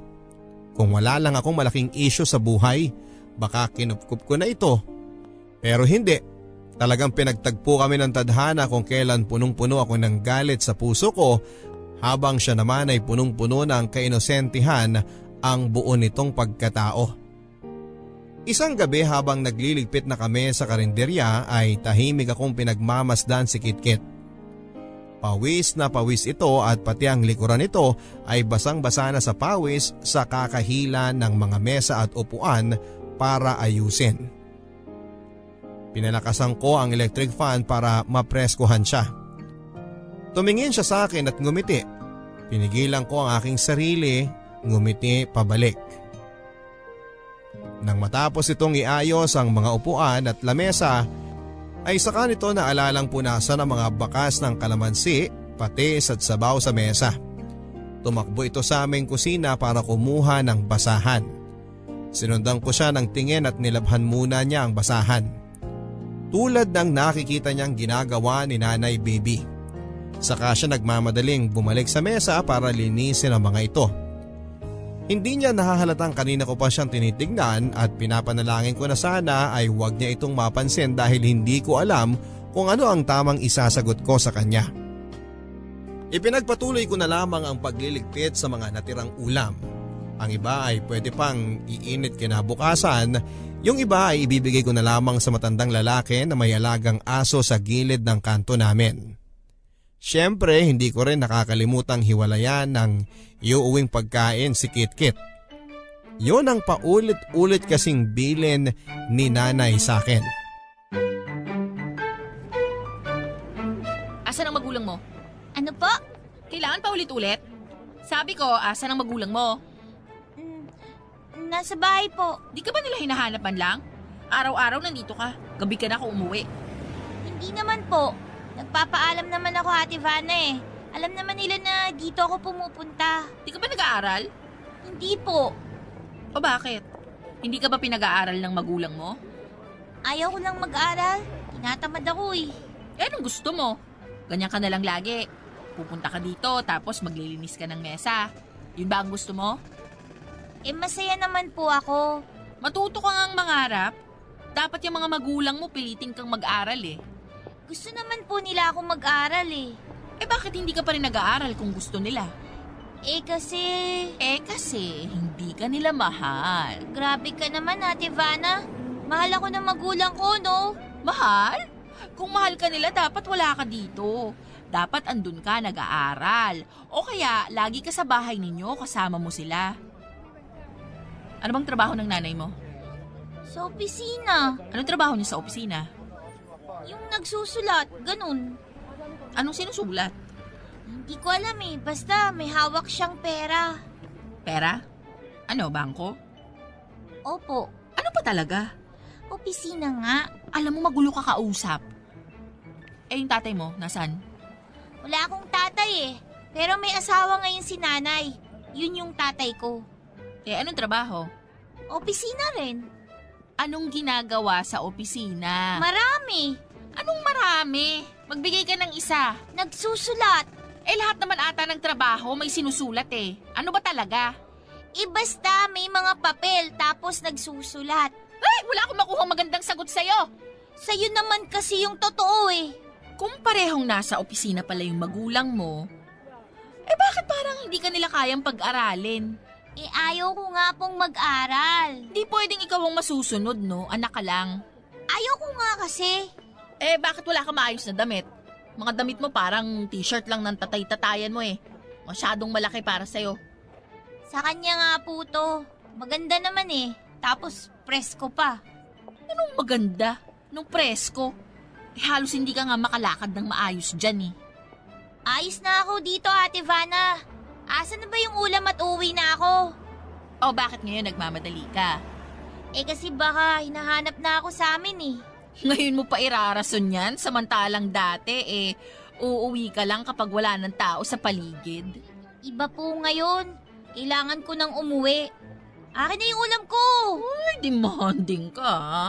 Kung wala lang akong malaking issue sa buhay, baka kinupkup ko na ito. Pero hindi, talagang pinagtagpo kami ng tadhana kung kailan punong-puno ako ng galit sa puso ko habang siya naman ay punong-puno ng kainosentihan ang buo nitong pagkatao. Isang gabi habang nagliligpit na kami sa karinderya ay tahimik akong pinagmamasdan si Kitkit. Pawis na pawis ito at pati ang likuran nito ay basang-basa na sa pawis sa kakahila ng mga mesa at upuan para ayusin. Pinalakasan ko ang electric fan para mapreskuhan siya. Tumingin siya sa akin at ngumiti. Pinigilan ko ang aking sarili, ngumiti pabalik. Nang matapos itong iayos ang mga upuan at lamesa, ay saka nito naalalang punasan ang mga bakas ng kalamansi, patis at sabaw sa mesa. Tumakbo ito sa aming kusina para kumuha ng basahan. Sinundan ko siya ng tingin at nilabhan muna niya ang basahan. Tulad ng nakikita niyang ginagawa ni Nanay Baby. Saka siya nagmamadaling bumalik sa mesa para linisin ang mga ito. Hindi niya nahahalatang kanina ko pa siyang tinitignan at pinapanalangin ko na sana ay huwag niya itong mapansin dahil hindi ko alam kung ano ang tamang isasagot ko sa kanya. Ipinagpatuloy ko na lamang ang pagliligpit sa mga natirang ulam. Ang iba ay pwede pang iinit kinabukasan, yung iba ay ibibigay ko na lamang sa matandang lalaki na may alagang aso sa gilid ng kanto namin. Siyempre, hindi ko rin nakakalimutang hiwalayan ng iuuwing pagkain si Kitkit. Yun ang paulit-ulit kasing bilin ni Nanay sa akin. Asan ang magulang mo? Ano po? Kailangan pa ulit-ulit? Sabi ko, asan ang magulang mo? Nasa bahay po. Di ka ba nila hinahanap man lang? Araw-araw nandito ka. Gabi ka na ako umuwi. Hindi naman po. Nagpapaalam naman ako, Ate Vanna Alam naman nila na dito ako pumupunta. Di ka ba nag-aaral? Hindi po. O bakit? Hindi ka ba pinag-aaral ng magulang mo? Ayaw ko lang mag-aral. Tinatamad ako anong gusto mo? Ganyan ka na lang lagi. Pupunta ka dito tapos maglilinis ka ng mesa. Yun ba ang gusto mo? Masaya naman po ako. Matuto ka ngang mangarap. Dapat yung mga magulang mo piliting kang mag-aral eh. Gusto naman po nila akong mag-aral eh. Eh bakit hindi ka pa rin nag-aaral kung gusto nila? Kasi... Kasi hindi ka nila mahal. Grabe ka naman, Ate Vanna. Mahal ako ng magulang ko, no? Mahal? Kung mahal ka nila, dapat wala ka dito. Dapat andun ka nag-aaral. O kaya, lagi ka sa bahay ninyo, kasama mo sila. Ano bang trabaho ng nanay mo? Sa opisina. Anong trabaho niya sa opisina? Yung nagsusulat, ganun. Anong sinusulat? Hindi ko alam eh. Basta may hawak siyang pera. Pera? Ano, bangko? Opo. Ano pa talaga? Opisina nga. Alam mo, magulo ka kausap. Eh, yung tatay mo, nasaan? Wala akong tatay eh. Pero may asawa ngayon si nanay. Yun yung tatay ko. Eh, anong trabaho? Opisina rin. Anong ginagawa sa opisina? Marami. Anong marami? Magbigay ka ng isa. Nagsusulat. Eh, lahat naman ata ng trabaho may sinusulat eh. Ano ba talaga? Basta may mga papel tapos nagsusulat. Ay, wala akong makuha magandang sagot sa'yo. Sa'yo naman kasi yung totoo eh. Kung parehong nasa opisina pala yung magulang mo, eh bakit parang hindi ka nila kayang pag-aralin? Ayaw ko nga pong mag-aral. Hindi pwedeng ikaw ang masusunod, no? Anak ka lang. Ayaw ko nga kasi. Eh, bakit wala ka maayos na damit? Mga damit mo parang t-shirt lang ng tatay-tatayan mo eh. Masyadong malaki para sa'yo. Sa kanya nga po to. Maganda naman eh. Tapos presko pa. Anong maganda? Nung presko? Eh, halos hindi ka nga makalakad ng maayos dyan eh. Ayos na ako dito, Ate Vanna. Asan na ba yung ulam at uwi na ako? O bakit ngayon nagmamadali ka? Kasi baka hinahanap na ako sa amin eh. Ngayon mo pa irarason yan, samantalang dati uuwi ka lang kapag wala ng tao sa paligid. Iba po ngayon. Kailangan ko nang umuwi. Akin na yung ulam ko. Ay, demanding ka ha?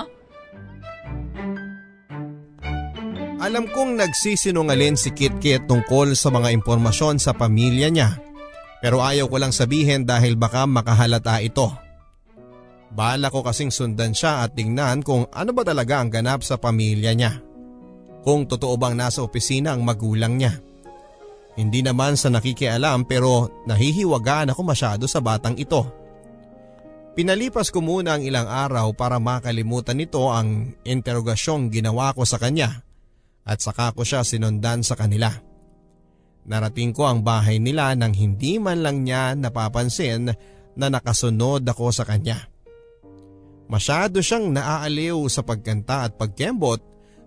Alam kong nagsisinungaling si Kitkit tungkol sa mga impormasyon sa pamilya niya. Pero ayaw ko lang sabihin dahil baka makahalata ito. Bala ko kasing sundan siya at tingnan kung ano ba talaga ang ganap sa pamilya niya. Kung totoo bang nasa opisina ang magulang niya. Hindi naman sa nakikialam pero nahihiwagaan ako masyado sa batang ito. Pinalipas ko muna ang ilang araw para makalimutan nito ang interogasyong ginawa ko sa kanya at saka ko siya sinundan sa kanila. Narating ko ang bahay nila nang hindi man lang niya napapansin na nakasunod ako sa kanya. Masyado siyang naaaliw sa pagkanta at pagkembot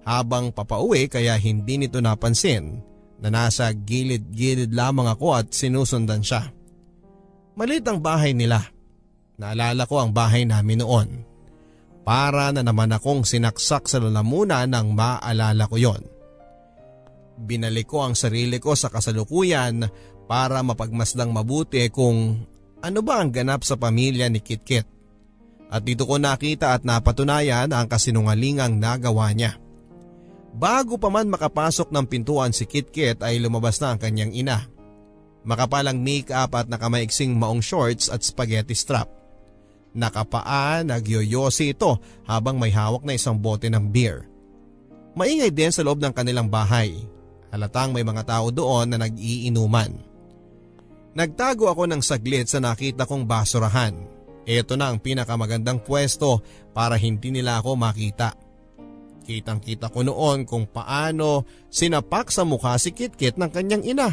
habang papauwi kaya hindi nito napansin na nasa gilid-gilid lamang ako at sinusundan siya. Maliit ang bahay nila. Naalala ko ang bahay namin noon. Para na naman akong sinaksak sa lalamunan nang maalala ko yon. Binalik ko ang sarili ko sa kasalukuyan para mapagmasdang mabuti kung ano ba ang ganap sa pamilya ni Kitkit. At dito ko nakita at napatunayan ang kasinungalingang nagawa niya. Bago pa man makapasok ng pintuan si Kitkit ay lumabas na ang kanyang ina. Makapalang make-up at nakamaiksing maong shorts at spaghetti strap. Nakapaa, nagyoyosi ito habang may hawak na isang bote ng beer. Maingay din sa loob ng kanilang bahay. Halatang may mga tao doon na nag-iinuman. Nagtago ako ng saglit sa nakita kong basurahan. Ito na ang pinakamagandang pwesto para hindi nila ako makita. Kitang-kita ko noon kung paano sinapak sa mukha si Kitkit ng kanyang ina.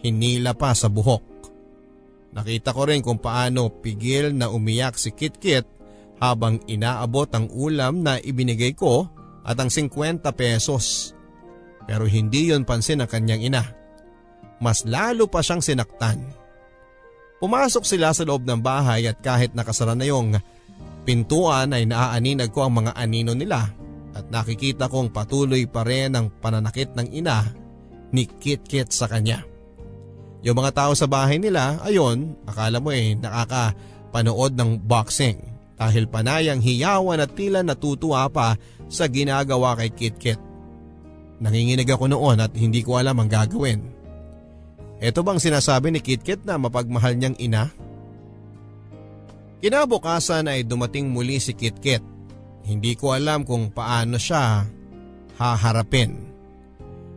Hinila pa sa buhok. Nakita ko rin kung paano pigil na umiyak si Kitkit habang inaabot ang ulam na ibinigay ko at ang 50 pesos. Pero hindi yon pansin ng kanyang ina. Mas lalo pa siyang sinaktan. Pumasok sila sa loob ng bahay at kahit nakasara na yung pintuan ay naaaninag ko ang mga anino nila at nakikita kong patuloy pa rin ang pananakit ng ina ni Kitkit sa kanya. Yung mga tao sa bahay nila, ayon, akala mo nakakapanood ng boxing dahil panayang hiyawan at tila natutuwa pa sa ginagawa kay Kitkit. Nanginginig ako noon at hindi ko alam ang gagawin. Ito bang sinasabi ni Kitkit na mapagmahal niyang ina? Kinabukasan ay dumating muli si Kitkit. Hindi ko alam kung paano siya haharapin.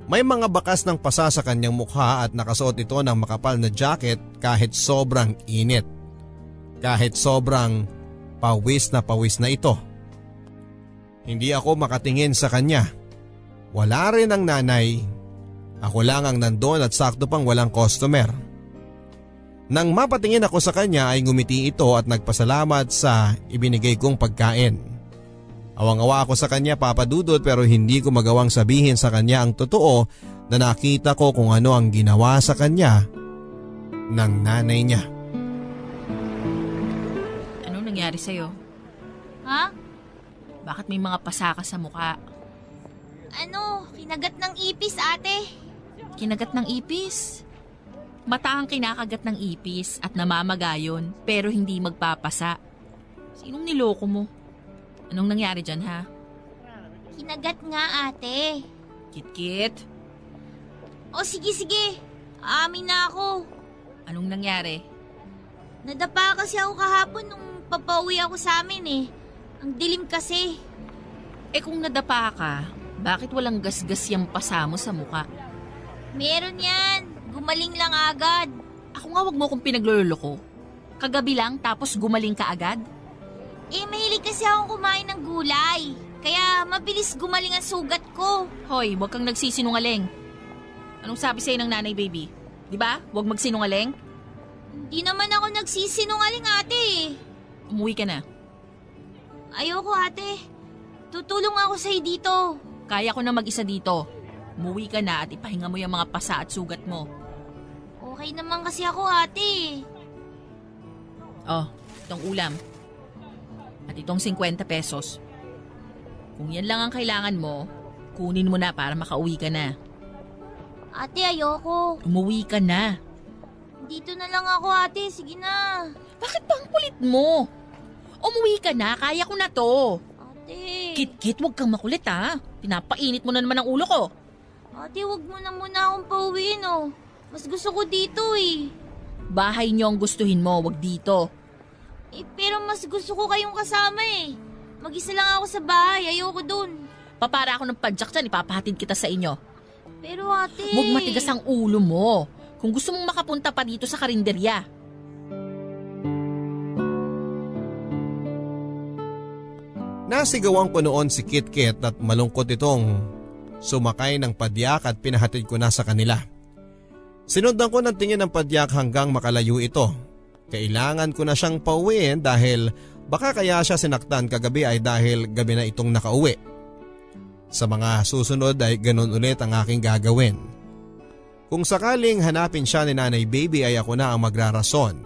May mga bakas ng pasa sa kanyang mukha at nakasuot ito ng makapal na jacket kahit sobrang init. Kahit sobrang pawis na ito. Hindi ako makatingin sa kanya. Wala rin ang nanay. Ako lang ang nandoon at sakto pang walang customer. Nang mapatingin ako sa kanya ay ngumiti ito at nagpasalamat sa ibinigay kong pagkain. Awang-awa ako sa kanya, Papa Dudut, pero hindi ko magawang sabihin sa kanya ang totoo na nakita ko kung ano ang ginawa sa kanya ng nanay niya. Anong nangyari sa'yo? Ha? Bakit may mga pasa ka sa mukha? Kinagat ng ipis, ate. Kinagat ng ipis? Mata ang kinakagat ng ipis at namamagayon pero hindi magpapasa. Sinong niloko mo? Anong nangyari dyan, ha? Kinagat nga, ate. Kit-kit? O sige. Aamin na ako. Anong nangyari? Nadapa kasi ako kahapon nung papauwi ako sa amin eh. Ang dilim kasi. Kung nadapa ka, bakit walang gasgas yung pasa mo sa mukha? Meron yan. Gumaling lang agad. Ako nga, wag mo kong pinagluloko. Kagabi lang tapos gumaling ka agad? Mahilig kasi akong kumain ng gulay. Kaya mabilis gumaling ang sugat ko. Hoy, wag kang nagsisinungaling. Anong sabi sa'yo ng nanay, baby? Di ba? Wag magsinungaling? Hindi naman ako nagsisinungaling, ate. Umuwi ka na. Ayoko, ate. Tutulong ako sa'yo dito. Kaya ko na mag-isa dito. Umuwi ka na at ipahinga mo yung mga pasa at sugat mo. Okay naman kasi ako, ate. Oh, itong ulam. At itong 50 pesos. Kung yan lang ang kailangan mo, kunin mo na para makauwi ka na. Ate, ayoko. Umuwi ka na. Dito na lang ako, ate. Sige na. Bakit ba ang kulit mo? Umuwi ka na, kaya ko na to. Ate. Kit-kit, wag kang makulit ha. Pinapainit mo na naman ang ulo ko. Ate, wag mo na muna akong pauwiin, oh. Mas gusto ko dito, eh. Bahay niyo ang gustuhin mo, wag dito. Pero mas gusto ko kayong kasama, eh. Mag-isa lang ako sa bahay. Ayoko dun. Papara ako ng padyak dyan, ipapahatid kita sa inyo. Pero, ate. Huwag matigas ang ulo mo. Kung gusto mong makapunta pa dito sa karinderya. Nasigawan ko noon si Kit-Kit at malungkot itong sumakay ng padyak at pinahatid ko na sa kanila. Sinundan ko ng tingin ng padyak hanggang makalayo ito. Kailangan ko na siyang pauwiin dahil baka kaya siya sinaktan kagabi ay dahil gabi na itong nakauwi. Sa mga susunod ay ganun ulit ang aking gagawin. Kung sakaling hanapin siya ni Nanay Baby ay ako na ang magrarason.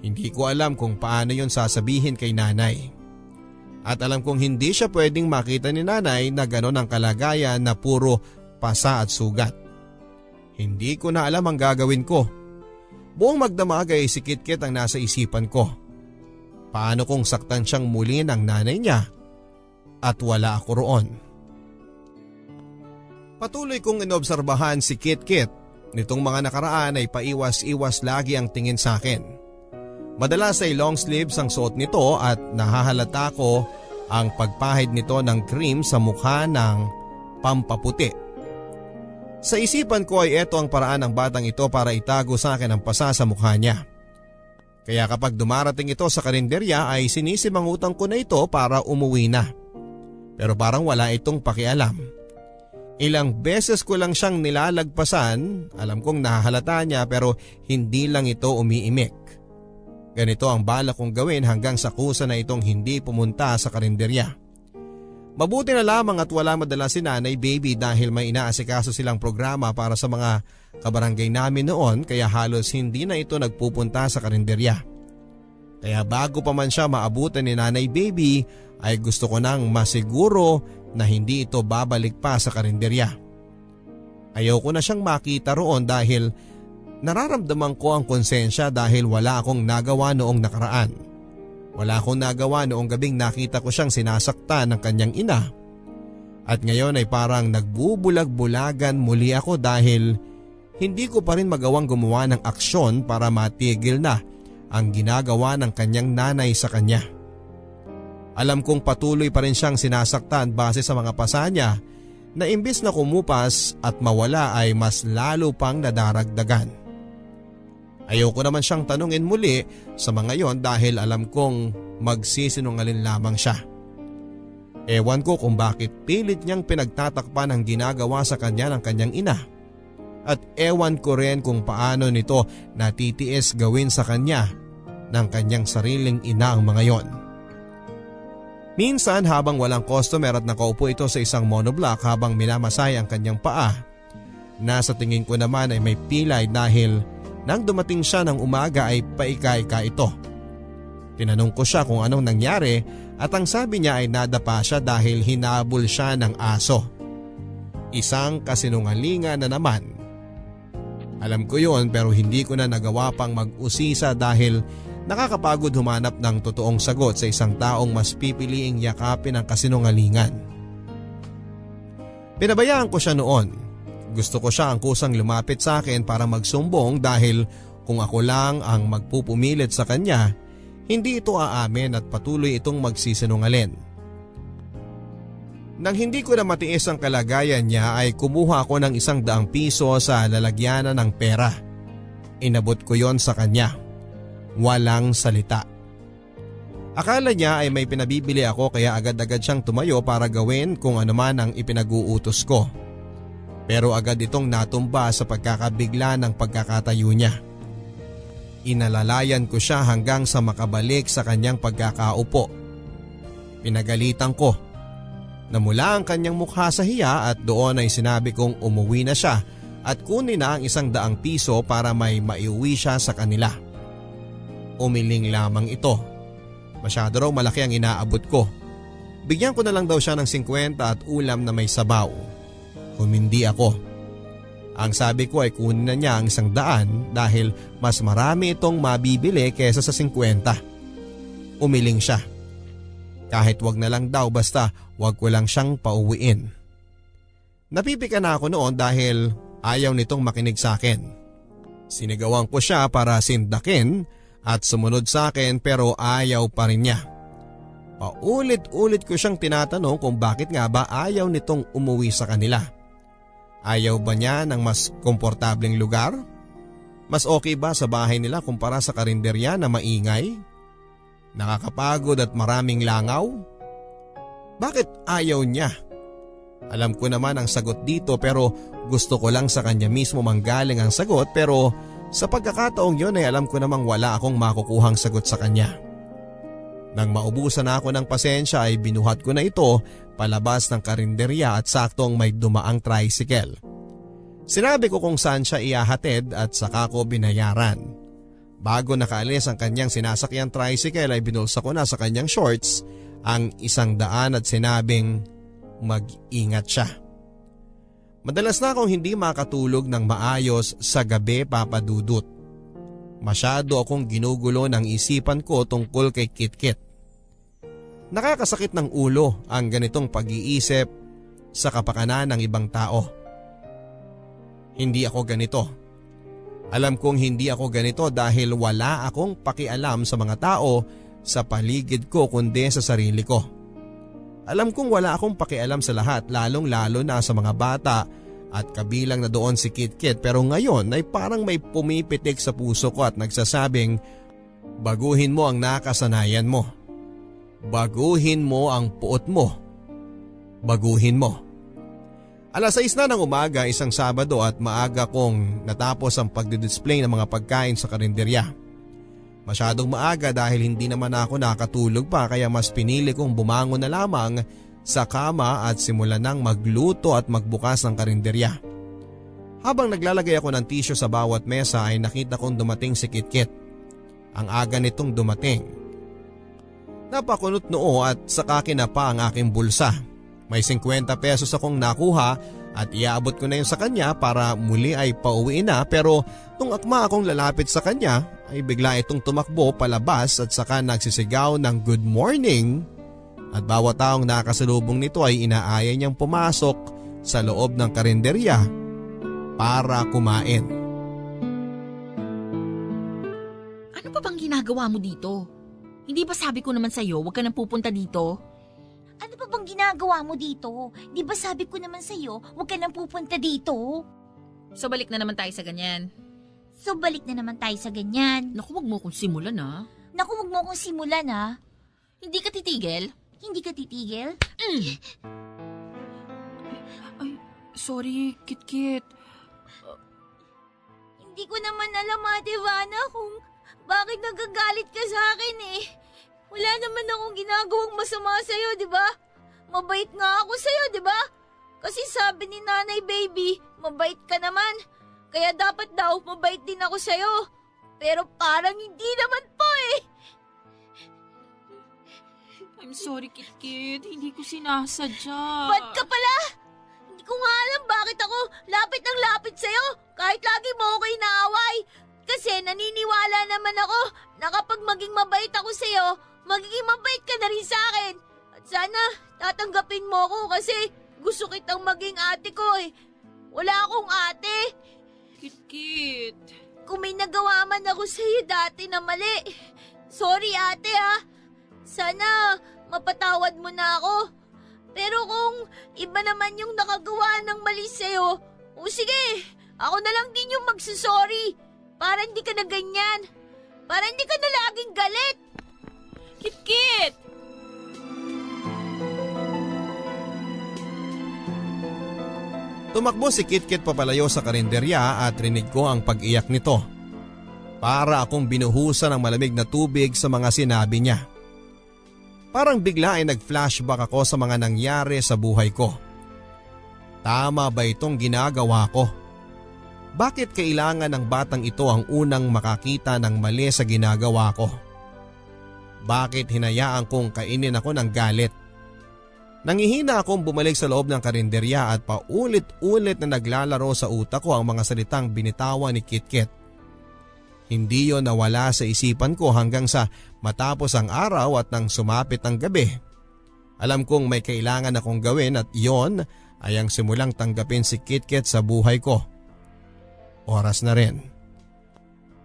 Hindi ko alam kung paano yon sasabihin kay nanay. At alam kong hindi siya pwedeng makita ni nanay na ganon ang kalagayan na puro pasa at sugat. Hindi ko na alam ang gagawin ko. Buong magdamag ay si Kit-Kit ang nasa isipan ko. Paano kung saktan siyang muli ng nanay niya at wala ako roon? Patuloy kong inobserbahan si Kit-Kit. Nitong mga nakaraan ay paiwas-iwas lagi ang tingin sa akin. Madalas ay long sleeves ang suot nito at nahahalata ko ang pagpahid nito ng cream sa mukha ng pampaputi. Sa isipan ko ay ito ang paraan ng batang ito para itago sa akin ang pasa sa mukha niya. Kaya kapag dumarating ito sa karinderya ay sinisimangutan ko na ito para umuwi na. Pero parang wala itong pakialam. Ilang beses ko lang siyang nilalagpasan, alam kong nahahalata niya pero hindi lang ito umiimik. Ganito ang balak kong gawin hanggang sa kusa na itong hindi pumunta sa karinderya. Mabuti na lamang at wala madala si Nanay Baby dahil may inaasikaso silang programa para sa mga kabarangay namin noon kaya halos hindi na ito nagpupunta sa karinderya. Kaya bago pa man siya maabutan ni Nanay Baby ay gusto ko nang masiguro na hindi ito babalik pa sa karinderya. Ayaw ko na siyang makita roon dahil nararamdaman ko ang konsensya dahil wala akong nagawa noong nakaraan. Wala akong nagawa noong gabing nakita ko siyang sinasaktan ng kanyang ina. At ngayon ay parang nagbubulag-bulagan muli ako dahil hindi ko pa rin magawang gumawa ng aksyon para matigil na ang ginagawa ng kanyang nanay sa kanya. Alam kong patuloy pa rin siyang sinasaktan base sa mga pasa niya na imbis na kumupas at mawala ay mas lalo pang nadaragdagan. Ayoko naman siyang tanungin muli sa mga yon dahil alam kong magsisinungaling lamang siya. Ewan ko kung bakit pilit niyang pinagtatakpan ang ginagawa sa kanya ng kanyang ina. At ewan ko rin kung paano nito natitiis gawin sa kanya ng kanyang sariling ina ang mga yon. Minsan habang walang customer at nakaupo ito sa isang monoblock habang minamasay ang kanyang paa, nasa tingin ko naman ay may pilay dahil nang dumating siya ng umaga ay paika-ika ito. Tinanong ko siya kung anong nangyari at ang sabi niya ay nadapa siya dahil hinabol siya ng aso. Isang kasinungalingan na naman. Alam ko yon pero hindi ko na nagawa pang mag-usisa dahil nakakapagod humanap ng totoong sagot sa isang taong mas pipiliing yakapin ang kasinungalingan. Pinabayaan ko siya noon. Gusto ko siya ang kusang lumapit sa akin para magsumbong dahil kung ako lang ang magpupumilit sa kanya, hindi ito aamin at patuloy itong magsisinungaling. Nang hindi ko na matiis ang kalagayan niya ay kumuha ako ng 100 piso sa lalagyanan ng pera. Inabot ko yon sa kanya. Walang salita. Akala niya ay may pinabibili ako kaya agad-agad siyang tumayo para gawin kung ano man ang ipinag-uutos ko. Pero agad itong natumba sa pagkakabigla ng pagkakatayo niya. Inalalayan ko siya hanggang sa makabalik sa kanyang pagkakaupo. Pinagalitan ko. Namula ang kanyang mukha sa hiya at doon ay sinabi kong umuwi na siya at kunin na ang 100 piso para may maiuwi siya sa kanila. Umiling lamang ito. Masyado raw malaki ang inaabot ko. Bigyan ko na lang daw siya ng 50 at ulam na may sabaw. Humindi ako. Ang sabi ko ay kunin na niya ang 100 dahil mas marami itong mabibili kesa sa 50. Umiling siya. Kahit wag na lang daw basta wag ko lang siyang pauwiin. Napipika na ako noon dahil ayaw nitong makinig sa akin. Sinigawan ko siya para sindakin at sumunod sa akin pero ayaw pa rin niya. Paulit-ulit ko siyang tinatanong kung bakit nga ba ayaw nitong umuwi sa kanila. Ayaw ba niya ng mas komportableng lugar? Mas okay ba sa bahay nila kumpara sa karinderya na maingay? Nakakapagod at maraming langaw? Bakit ayaw niya? Alam ko naman ang sagot dito pero gusto ko lang sa kanya mismo manggaling ang sagot pero sa pagkakataong yun ay alam ko namang wala akong makukuhang sagot sa kanya. Nang maubusan na ako ng pasensya ay binuhat ko na ito palabas ng karinderya at saktong may dumaang tricycle. Sinabi ko kung saan siya ihahatid at saka ko binayaran. Bago nakaalis ang kanyang sinasakyang tricycle ay binulsa ko na sa kanyang shorts ang 100 at sinabing mag-ingat siya. Madalas na akong hindi makatulog ng maayos sa gabi, Papa Dudut. Masyado akong ginugulo ng isipan ko tungkol kay Kitkit. Nakakasakit ng ulo ang ganitong pag-iisip sa kapakanan ng ibang tao. Hindi ako ganito. Alam kong hindi ako ganito dahil wala akong pakialam sa mga tao sa paligid ko kundi sa sarili ko. Alam kong wala akong pakialam sa lahat lalong-lalo na sa mga bata at kabilang na doon si Kitkit pero ngayon ay parang may pumipitik sa puso ko at nagsasabing baguhin mo ang nakasanayan mo. Baguhin mo ang puot mo. Baguhin mo. 6:00 na ng umaga isang Sabado at maaga kong natapos ang pagdidisplay ng mga pagkain sa karinderya. Masyadong maaga dahil hindi naman ako nakatulog pa kaya mas pinili kong bumangon na lamang sa kama at simulan ng magluto at magbukas ng karinderya. Habang naglalagay ako ng tissue sa bawat mesa ay nakita kong dumating si Kitkit. Ang aga nitong dumating. Napakunot noo at saka kinapa ang aking bulsa. May 50 pesos akong nakuha at iaabot ko na yun sa kanya para muli ay pauwiin na pero nung akma akong lalapit sa kanya ay bigla itong tumakbo palabas at saka nagsisigaw ng good morning at bawat taong nakasalubong nito ay inaaya niyang pumasok sa loob ng karinderya para kumain. Ano pa bang ginagawa mo dito? Hindi ba sabi ko naman sa'yo, huwag ka nang pupunta dito? Ano pa bang ginagawa mo dito? Di ba sabi ko naman sa'yo, huwag ka nang pupunta dito? So balik na naman tayo sa ganyan. So balik na naman tayo sa ganyan. Naku, wag mo akong simulan ha. Naku, huwag mo akong simulan ha. Hindi ka titigil? Hindi ka titigil? Ay, sorry, Kit-Kit. Hindi ko naman alam, Ate Ivana, kung bakit nagagalit ka sa akin eh. Wala naman akong ginagawang masama sa'yo, di ba? Mabait nga ako sa'yo, di ba? Kasi sabi ni Nanay Baby, mabait ka naman. Kaya dapat daw mabait din ako sa'yo. Pero parang hindi naman po eh. I'm sorry, Kit-Kit. Hindi ko sinasadya. Ba't ka pala? Hindi ko nga alam bakit ako lapit ng lapit sa'yo kahit lagi mo ako inaaway. Kasi naniniwala naman ako na kapag maging mabait ako sa'yo, magiging mabait ka na rin sa akin. At sana tatanggapin mo ako kasi gusto kitang maging ate ko eh. Wala akong ate. Kit-Kit. Kung may nagawa man ako sa'yo dati na mali, sorry ate ha. Sana mapatawad mo na ako. Pero kung iba naman yung nakagawa ng mali sa'yo, o sige, ako na lang din yung magsasorry. Para hindi ka na ganyan. Para hindi ka na laging galit. Kit-Kit! Tumakbo si Kit-Kit papalayo sa karinderya at rinig ko ang pag-iyak nito. Para akong binuhusan ng malamig na tubig sa mga sinabi niya. Parang bigla ay nag-flashback ako sa mga nangyari sa buhay ko. Tama ba itong ginagawa ko? Bakit kailangan ng batang ito ang unang makakita ng mali sa ginagawa ko? Bakit hinayaan kong kainin ako ng galit? Nangihina akong bumalik sa loob ng karinderya at paulit-ulit na naglalaro sa utak ko ang mga salitang binitawan ni Kit-Kit. Hindi yon nawala sa isipan ko hanggang sa matapos ang araw at nang sumapit ang gabi. Alam kong may kailangan akong gawin at yon ay ang simulang tanggapin si Kit-Kit sa buhay ko. Oras na rin.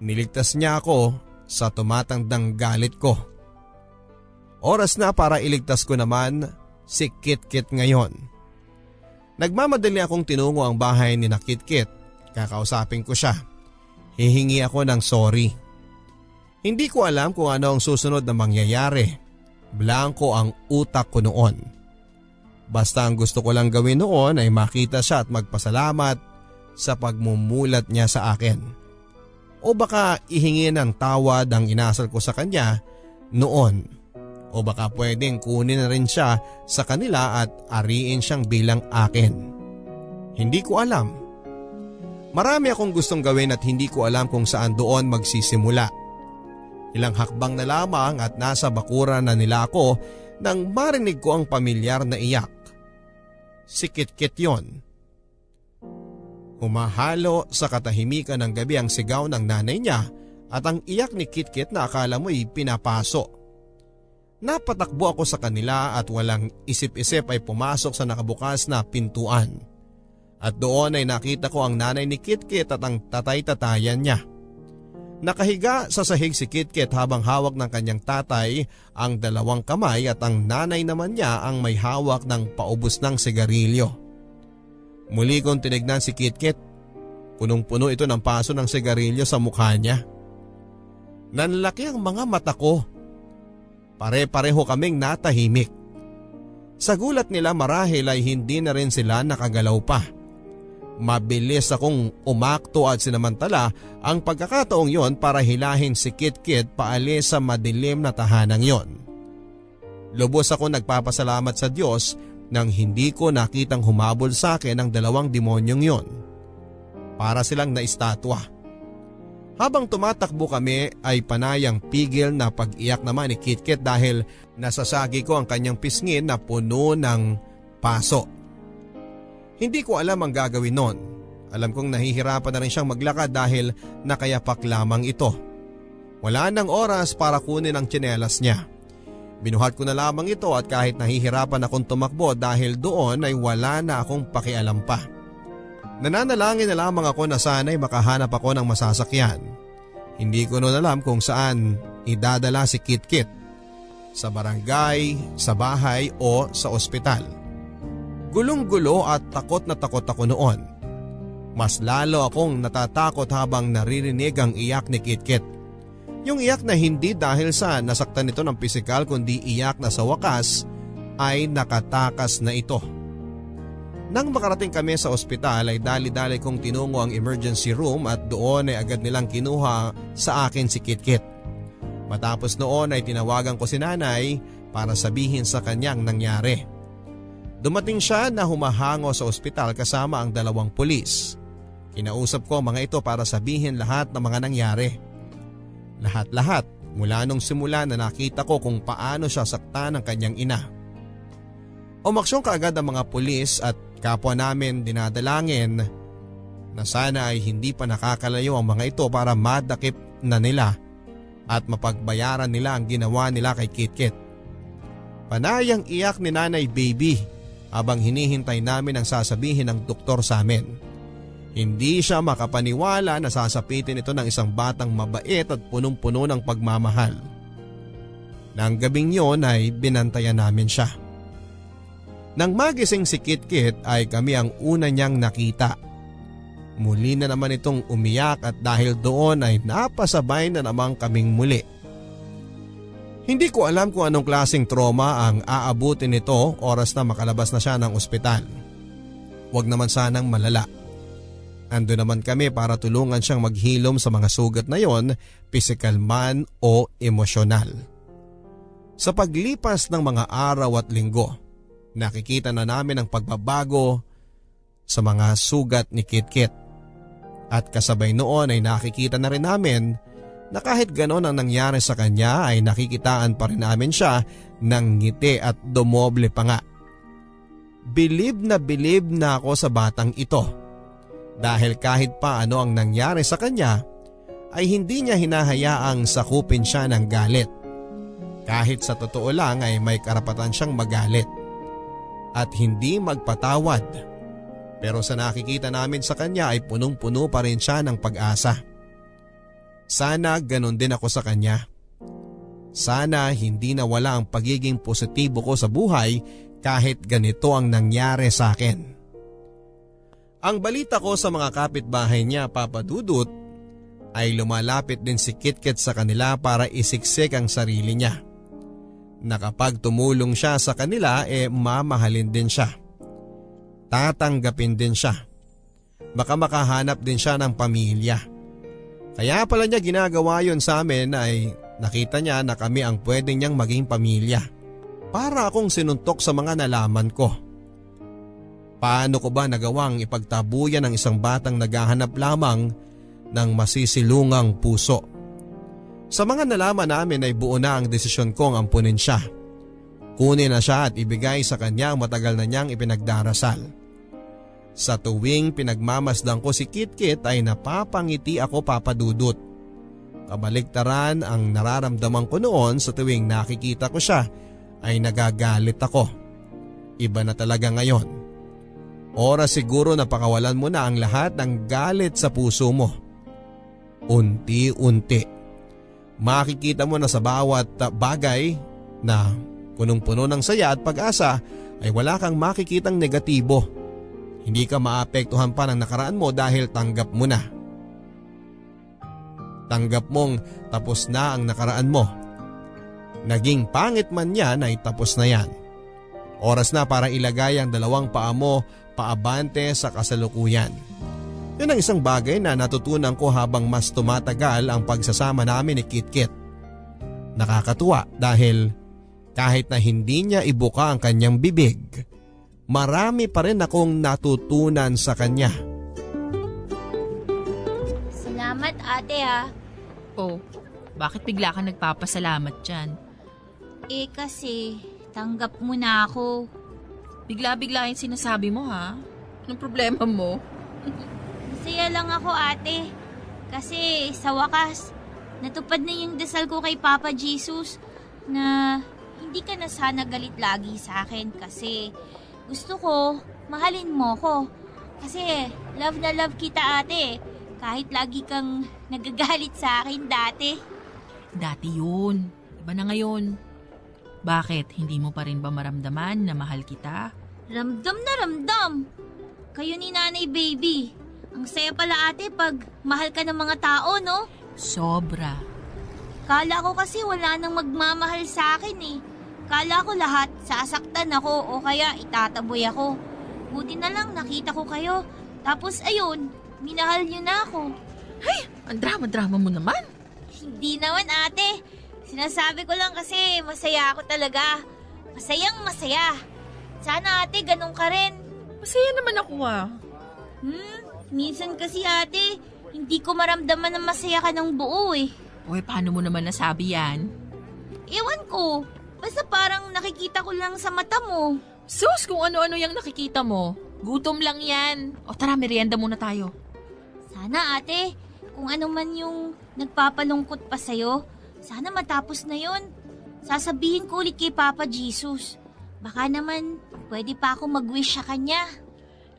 Niligtas niya ako sa tumatandang galit ko. Oras na para iligtas ko naman si Kit-Kit ngayon. Nagmamadali akong tinungo ang bahay ni na Kit-Kit. Kakausapin ko siya. Hihingi ako ng sorry. Hindi ko alam kung ano ang susunod na mangyayari. Blanko ang utak ko noon. Basta ang gusto ko lang gawin noon ay makita siya at magpasalamat sa pagmumulat niya sa akin. O baka ihingi ng tawad ang inasal ko sa kanya noon. O baka pwedeng kunin na rin siya sa kanila at ariin siyang bilang akin. Hindi ko alam. Marami akong gustong gawin at hindi ko alam kung saan doon magsisimula. Ilang hakbang na lamang at nasa bakuran na nila ako nang marinig ko ang pamilyar na iyak. Si Kit-Kit yon. Humahalo sa katahimikan ng gabi ang sigaw ng nanay niya at ang iyak ni Kit-Kit na akala mo'y pinapaso. Napatakbo ako sa kanila at walang isip-isip ay pumasok sa nakabukas na pintuan. At doon ay nakita ko ang nanay ni Kit-Kit at ang tatay-tatayan niya. Nakahiga sa sahig si Kit-Kit habang hawak ng kanyang tatay ang dalawang kamay at ang nanay naman niya ang may hawak ng paubos ng sigarilyo. Muli kong tinignan si Kit-Kit. Punong-puno ito ng paso ng sigarilyo sa mukha niya. Nanlaki ang mga mata ko. Pare-pareho kaming natahimik. Sa gulat nila marahil ay hindi na rin sila nakagalaw pa. Mabilis akong umakto at sinamantala ang pagkakataong yon para hilahin si Kit-Kit paalis sa madilim na tahanang yon. Lubos ako nagpapasalamat sa Diyos nang hindi ko nakitang humabol sa akin ang dalawang demonyong yon. Para silang naistatwa. Habang tumatakbo kami ay panayang pigil na pag-iyak naman ni Kit-Kit dahil nasasagi ko ang kanyang pisngin na puno ng paso. Hindi ko alam ang gagawin noon. Alam kong nahihirapan na rin siyang maglakad dahil nakayapak lamang ito. Wala nang oras para kunin ang tsinelas niya. Binuhat ko na lamang ito at kahit nahihirapan akong tumakbo dahil doon ay wala na akong pakialam pa. Nananalangin na lamang ako na sana'y makahanap ako ng masasakyan. Hindi ko noon alam kung saan idadala si Kit-Kit. sa barangay, sa bahay o sa ospital. Gulong-gulo at takot na takot ako noon. Mas lalo akong natatakot habang naririnig ang iyak ni Kitkit. Yung iyak na hindi dahil sa nasaktan nito ng pisikal kundi iyak na sa wakas ay nakatakas na ito. Nang makarating kami sa ospital ay dali-dali kong tinungo ang emergency room at doon ay agad nilang kinuha sa akin si Kitkit. Matapos noon ay tinawagan ko si nanay para sabihin sa kanyang nangyari. Dumating siya na humahango sa ospital kasama ang 2 pulis. Kinausap ko mga ito para sabihin lahat ng mga nangyari. Lahat-lahat mula nung simula na nakita ko kung paano siya saktan ng kanyang ina. Umaksyon kaagad ang mga pulis at kapwa namin dinadalangin na sana ay hindi pa nakakalayo ang mga ito para madakip na nila at mapagbayaran nila ang ginawa nila kay Kitkit. Panayang iyak ni Nanay Baby habang hinihintay namin ang sasabihin ng doktor sa amin. Hindi siya makapaniwala na sasapitin ito ng isang batang mabait at punong-puno ng pagmamahal. Nang gabing yon ay binantayan namin siya. Nang magising si Kitkit ay kami ang una niyang nakita. Muli na naman itong umiyak at dahil doon ay napasabay na naman kaming muli. Hindi ko alam kung anong klaseng trauma ang aabutin nito oras na makalabas na siya ng ospital. Huwag naman sanang malala. Ando naman kami para tulungan siyang maghilom sa mga sugat na yon, physical man o emosyonal. Sa paglipas ng mga araw at linggo, nakikita na namin ang pagbabago sa mga sugat ni Kitkit. At kasabay noon ay nakikita na rin namin na kahit ganon ang nangyari sa kanya ay nakikitaan pa rin namin siya ng ngiti at dumoble pa nga. Bilib na ako sa batang ito. Dahil kahit pa ano ang nangyari sa kanya ay hindi niya hinahayaang sakupin siya ng galit. Kahit sa totoo lang ay may karapatan siyang magalit at hindi magpatawad. Pero sa nakikita namin sa kanya ay punong-puno pa rin siya ng pag-asa. Sana ganon din ako sa kanya. Sana hindi nawala ang pagiging positibo ko sa buhay kahit ganito ang nangyari sa akin. Ang balita ko sa mga kapitbahay niya, Papa Dudut, ay lumalapit din si Kitkit sa kanila para isiksik ang sarili niya. Na kapag tumulong siya sa kanila mamahalin din siya. Tatanggapin din siya. Baka makahanap din siya ng pamilya. Kaya pala niya ginagawa yon sa amin ay nakita niya na kami ang pwede niyang maging pamilya. Para akong sinuntok sa mga nalaman ko. Paano ko ba nagawang ipagtabuyan ng isang batang naghahanap lamang ng masisilungang puso? Sa mga nalaman namin ay buo na ang desisyon kong ampunin siya. Kunin na siya at ibigay sa kanya ang matagal na niyang ipinagdarasal. Sa tuwing pinagmamasdan ko si Kitkit ay napapangiti ako, Papa Dudut. Kabaligtaran ang nararamdaman ko noon sa tuwing nakikita ko siya ay nagagalit ako. Iba na talaga ngayon. Oras siguro na pakawalan mo na ang lahat ng galit sa puso mo. Unti-unti. Makikita mo na sa bawat bagay na punong-puno ng saya at pag-asa ay wala kang makikitang negatibo. Hindi ka maapektuhan pa ng nakaraan mo dahil tanggap mo na. Tanggap mong tapos na ang nakaraan mo. Naging pangit man yan ay tapos na yan. Oras na para ilagay ang 2 paa mo paabante sa kasalukuyan. Yun ang isang bagay na natutunan ko habang mas tumatagal ang pagsasama namin ni Kitkit. Nakakatuwa dahil kahit na hindi niya ibuka ang kanyang bibig, marami pa rin akong natutunan sa kanya. Salamat ate ha. Oh, bakit bigla ka nagpapasalamat dyan? Kasi tanggap mo na ako. Bigla-bigla yung sinasabi mo ha? Anong problema mo? Masaya lang ako ate. Kasi sa wakas, natupad na yung dasal ko kay Papa Jesus na hindi ka na sana galit lagi sa akin kasi gusto ko mahalin mo ko. Kasi love na love kita ate. Kahit lagi kang nagagalit sa akin dati. Dati yun. Iba na ngayon. Bakit? Hindi mo pa rin ba maramdaman na mahal kita? Ramdam na ramdam. Kayo ni Nanay Baby. Ang saya pala ate pag mahal ka ng mga tao, no? Sobra. Kala ko kasi wala nang magmamahal sa akin eh. Kala ko lahat sasaktan ako o kaya itataboy ako. Buti na lang nakita ko kayo. Tapos ayun, minahal niyo na ako. Ang drama-drama mo naman. Hindi naman ate. Sinasabi ko lang kasi masaya ako talaga. Masayang masaya. Sana ate ganun ka rin. Masaya naman ako Minsan kasi ate, hindi ko maramdaman na masaya ka ng buo eh. Uy, paano mo naman nasabi yan? Ewan ko. Basta parang nakikita ko lang sa mata mo. Sus, kung ano-ano yung nakikita mo. Gutom lang yan. O tara, merienda muna tayo. Sana ate, kung ano man yung nagpapalungkot pa sa'yo, sana matapos na yon. Sasabihin ko ulit kay Papa Jesus. Baka naman, pwede pa ako mag-wish sa kanya.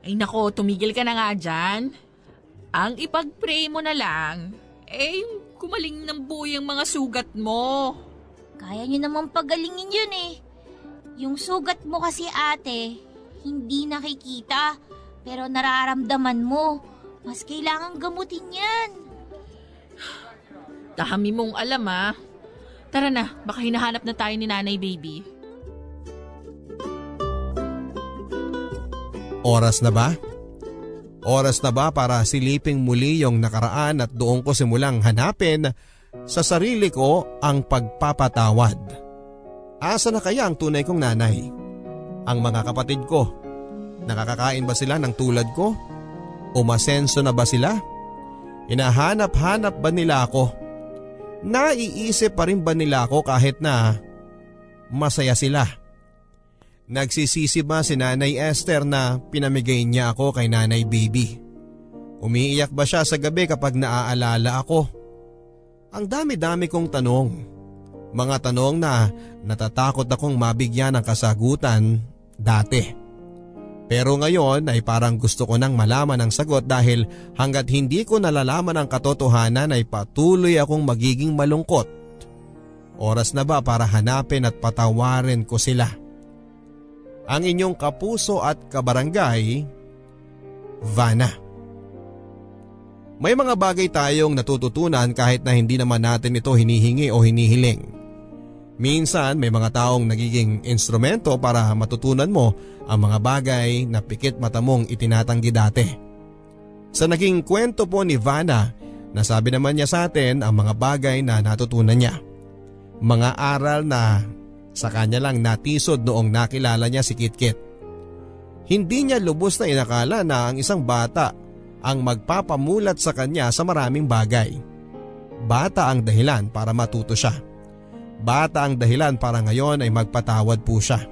Ay nako, tumigil ka na nga dyan. Ang ipag-pray mo na lang, kumaling ng buo yung mga sugat mo. Kaya nyo naman pagalingin yun eh. Yung sugat mo kasi ate, hindi nakikita, pero nararamdaman mo. Mas kailangan gamutin yan. Dami mong alam Tara na, baka hinahanap na tayo ni Nanay Baby. Oras na ba? Oras na ba para siliping muli yung nakaraan at doon ko simulang hanapin sa sarili ko ang pagpapatawad? Asa na kaya ang tunay kong nanay? Ang mga kapatid ko, nakakakain ba sila ng tulad ko? Umasenso na ba sila? Hinahanap-hanap ba nila ako? Naiisip pa rin ba nila ako kahit na masaya sila? Nagsisisi ba si Nanay Esther na pinamigay niya ako kay Nanay Baby? Umiiyak ba siya sa gabi kapag naaalala ako? Ang dami-dami kong tanong. Mga tanong na natatakot akong mabigyan ng kasagutan dati. Pero ngayon ay parang gusto ko nang malaman ang sagot dahil hanggat hindi ko nalalaman ang katotohanan ay patuloy akong magiging malungkot. Oras na ba para hanapin at patawarin ko sila? Ang inyong kapuso at kabarangay, Vanna. May mga bagay tayong natututunan kahit na hindi naman natin ito hinihingi o hinihiling. Minsan may mga taong nagiging instrumento para matutunan mo ang mga bagay na pikit mata mong itinatanggi dati. Sa naging kwento po ni Vanna, nasabi naman niya sa atin ang mga bagay na natutunan niya. Mga aral na sa kanya lang natisod noong nakilala niya si Kitkit. Hindi niya lubos na inakala na ang isang bata ang magpapamulat sa kanya sa maraming bagay. Bata ang dahilan para matuto siya. Bata ang dahilan para ngayon ay magpatawad po siya.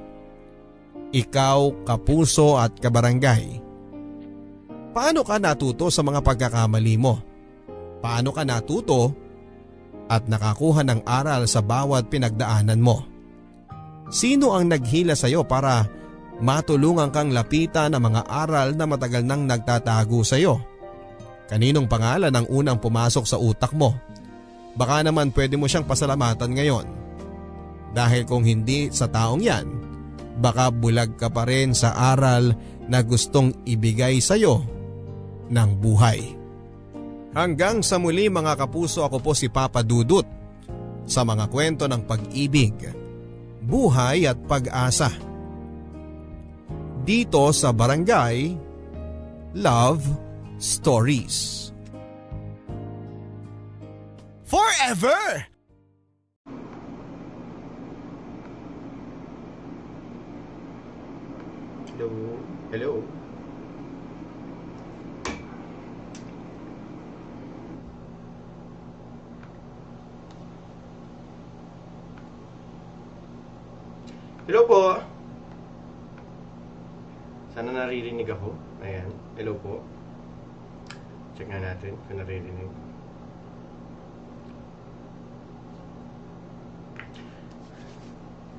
Ikaw, kapuso at kabarangay, paano ka natuto sa mga pagkakamali mo? Paano ka natuto at nakakuha ng aral sa bawat pinagdaanan mo? Sino ang naghila sa iyo para matulungan kang lapitan ng mga aral na matagal nang nagtatago sa iyo? Kaninong pangalan ang unang pumasok sa utak mo? Baka naman pwede mo siyang pasalamatan ngayon. Dahil kung hindi sa taong yan, baka bulag ka pa rin sa aral na gustong ibigay sa iyo ng buhay. Hanggang sa muli mga kapuso, ako po si Papa Dudut sa mga kwento ng pag-ibig, buhay at pag-asa. Dito sa Barangay Love Stories. Forever! Hello? Hello? Hello po. Sana naririnig ako. Ayan. Hello po. Check nga natin kung naririnig.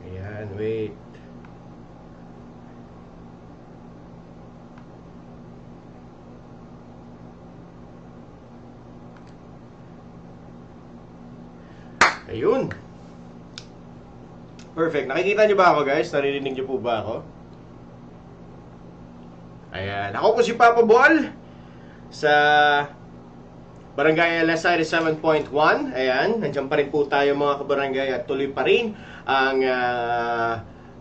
Ayan, wait. Ayun. Perfect. Nakikita niyo ba ako, guys? Naririnig niyo po ba ako? Ayan. Ako po si Papa Ball sa Barangay LS 7.1. Ayan. Nandiyan pa rin po tayo mga kabarangay at tuloy pa rin ang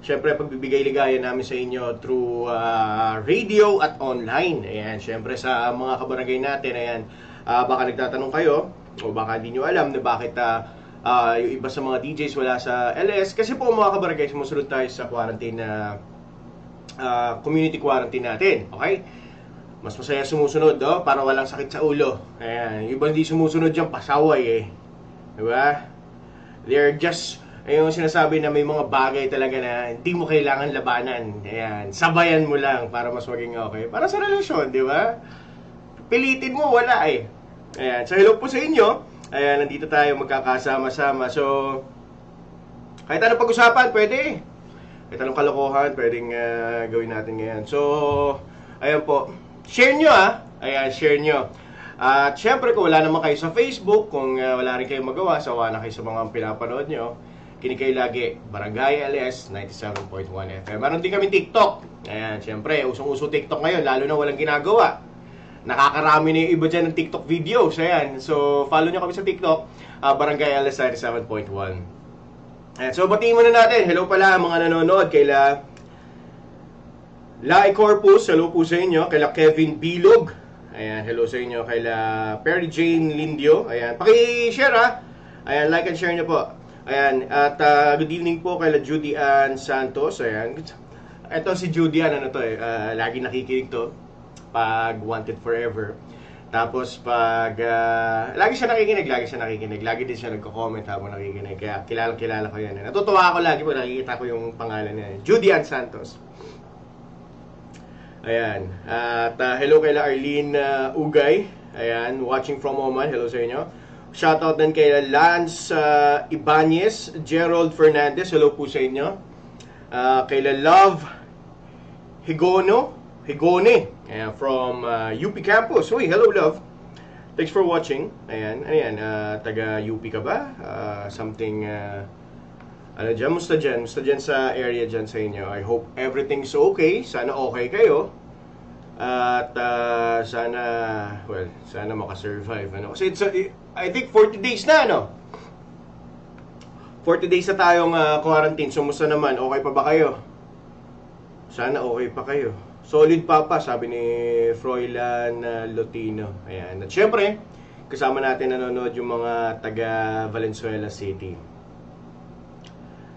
syempre pagbibigay ligaya namin sa inyo through radio at online. Ayan. Syempre sa mga kabarangay natin. Ayan. Baka nagtatanong kayo o baka hindi nyo alam na bakit yung iba sa mga DJs wala sa LS. Kasi po mga kabarangay, sumusunod tayo sa quarantine na community quarantine natin. Okay? Mas masaya sumusunod, para walang sakit sa ulo. Ayan. Yung iba hindi sumusunod dyan, pasaway eh. Diba? They're just, yung sinasabi na may mga bagay talaga na hindi mo kailangan labanan. Ayan. Sabayan mo lang para mas maging okay. Para sa relasyon, di ba? Pilitin mo, wala eh. Ayan. So hello po sa inyo. Ayan, nandito tayo magkakasama-sama. So, kahit anong pag-usapan, pwede. Kahit anong kalokohan, pwedeng gawin natin ngayon. So, ayan po. Share nyo Ayan, share nyo. At syempre, kung wala naman kayo sa Facebook, kung wala rin kayong magawa, sawa na kayo sa mga pinapanood nyo, kinig kayo lagi, Barangay LS 97.1 FM. Meron din kami TikTok. Ayan, syempre, usong-uso TikTok ngayon, lalo na walang ginagawa. Nakakarami na yung iba dyan ng TikTok videos. Ayan. So, follow nyo kami sa TikTok. Barangay LS 97.1. Ayan. So, batiin muna natin. Hello pala mga nanonood. Kaila Lai Corpus. Hello po sa inyo. Kaila Kevin Bilog. Ayan. Hello sa inyo. Kaila Perry Jane Lindio. Ayan. Paki-share Ayan. Like and share nyo po. Ayan. At good evening po kaila Judy Ann Santos. Ayan. Ito si Judy Ann. Ano to lagi nakikinig to. Pag Wanted Forever. Tapos pag lagi siya nakikinig. Lagi din siya nagko-comment habang nakikinig. Kaya kilala ko yan. Natutuwa ako lagi pag nakikita ko yung pangalan niya. Judy Ann Santos. Ayan. At hello kay Arlene Ugay. Ayan. Watching from Oman. Hello sa inyo. Shoutout din kay Lance Ibanez. Gerald Fernandez. Hello po sa inyo. Kay Love Higone. Ayan, from UP Campus. Uy, hello love. Thanks for watching. Ayan, taga UP ka ba? Something, musta dyan sa area dyan sa inyo. I hope everything's okay. Sana okay kayo. At sana makasurvive. Kasi I think 40 days na, 40 days na tayong quarantine. So, musta naman? Okay pa ba kayo? Sana okay pa kayo. Solid papa, sabi ni Froilan Lotino. Ayan. At syempre, kasama natin nanonood yung mga taga Valenzuela City.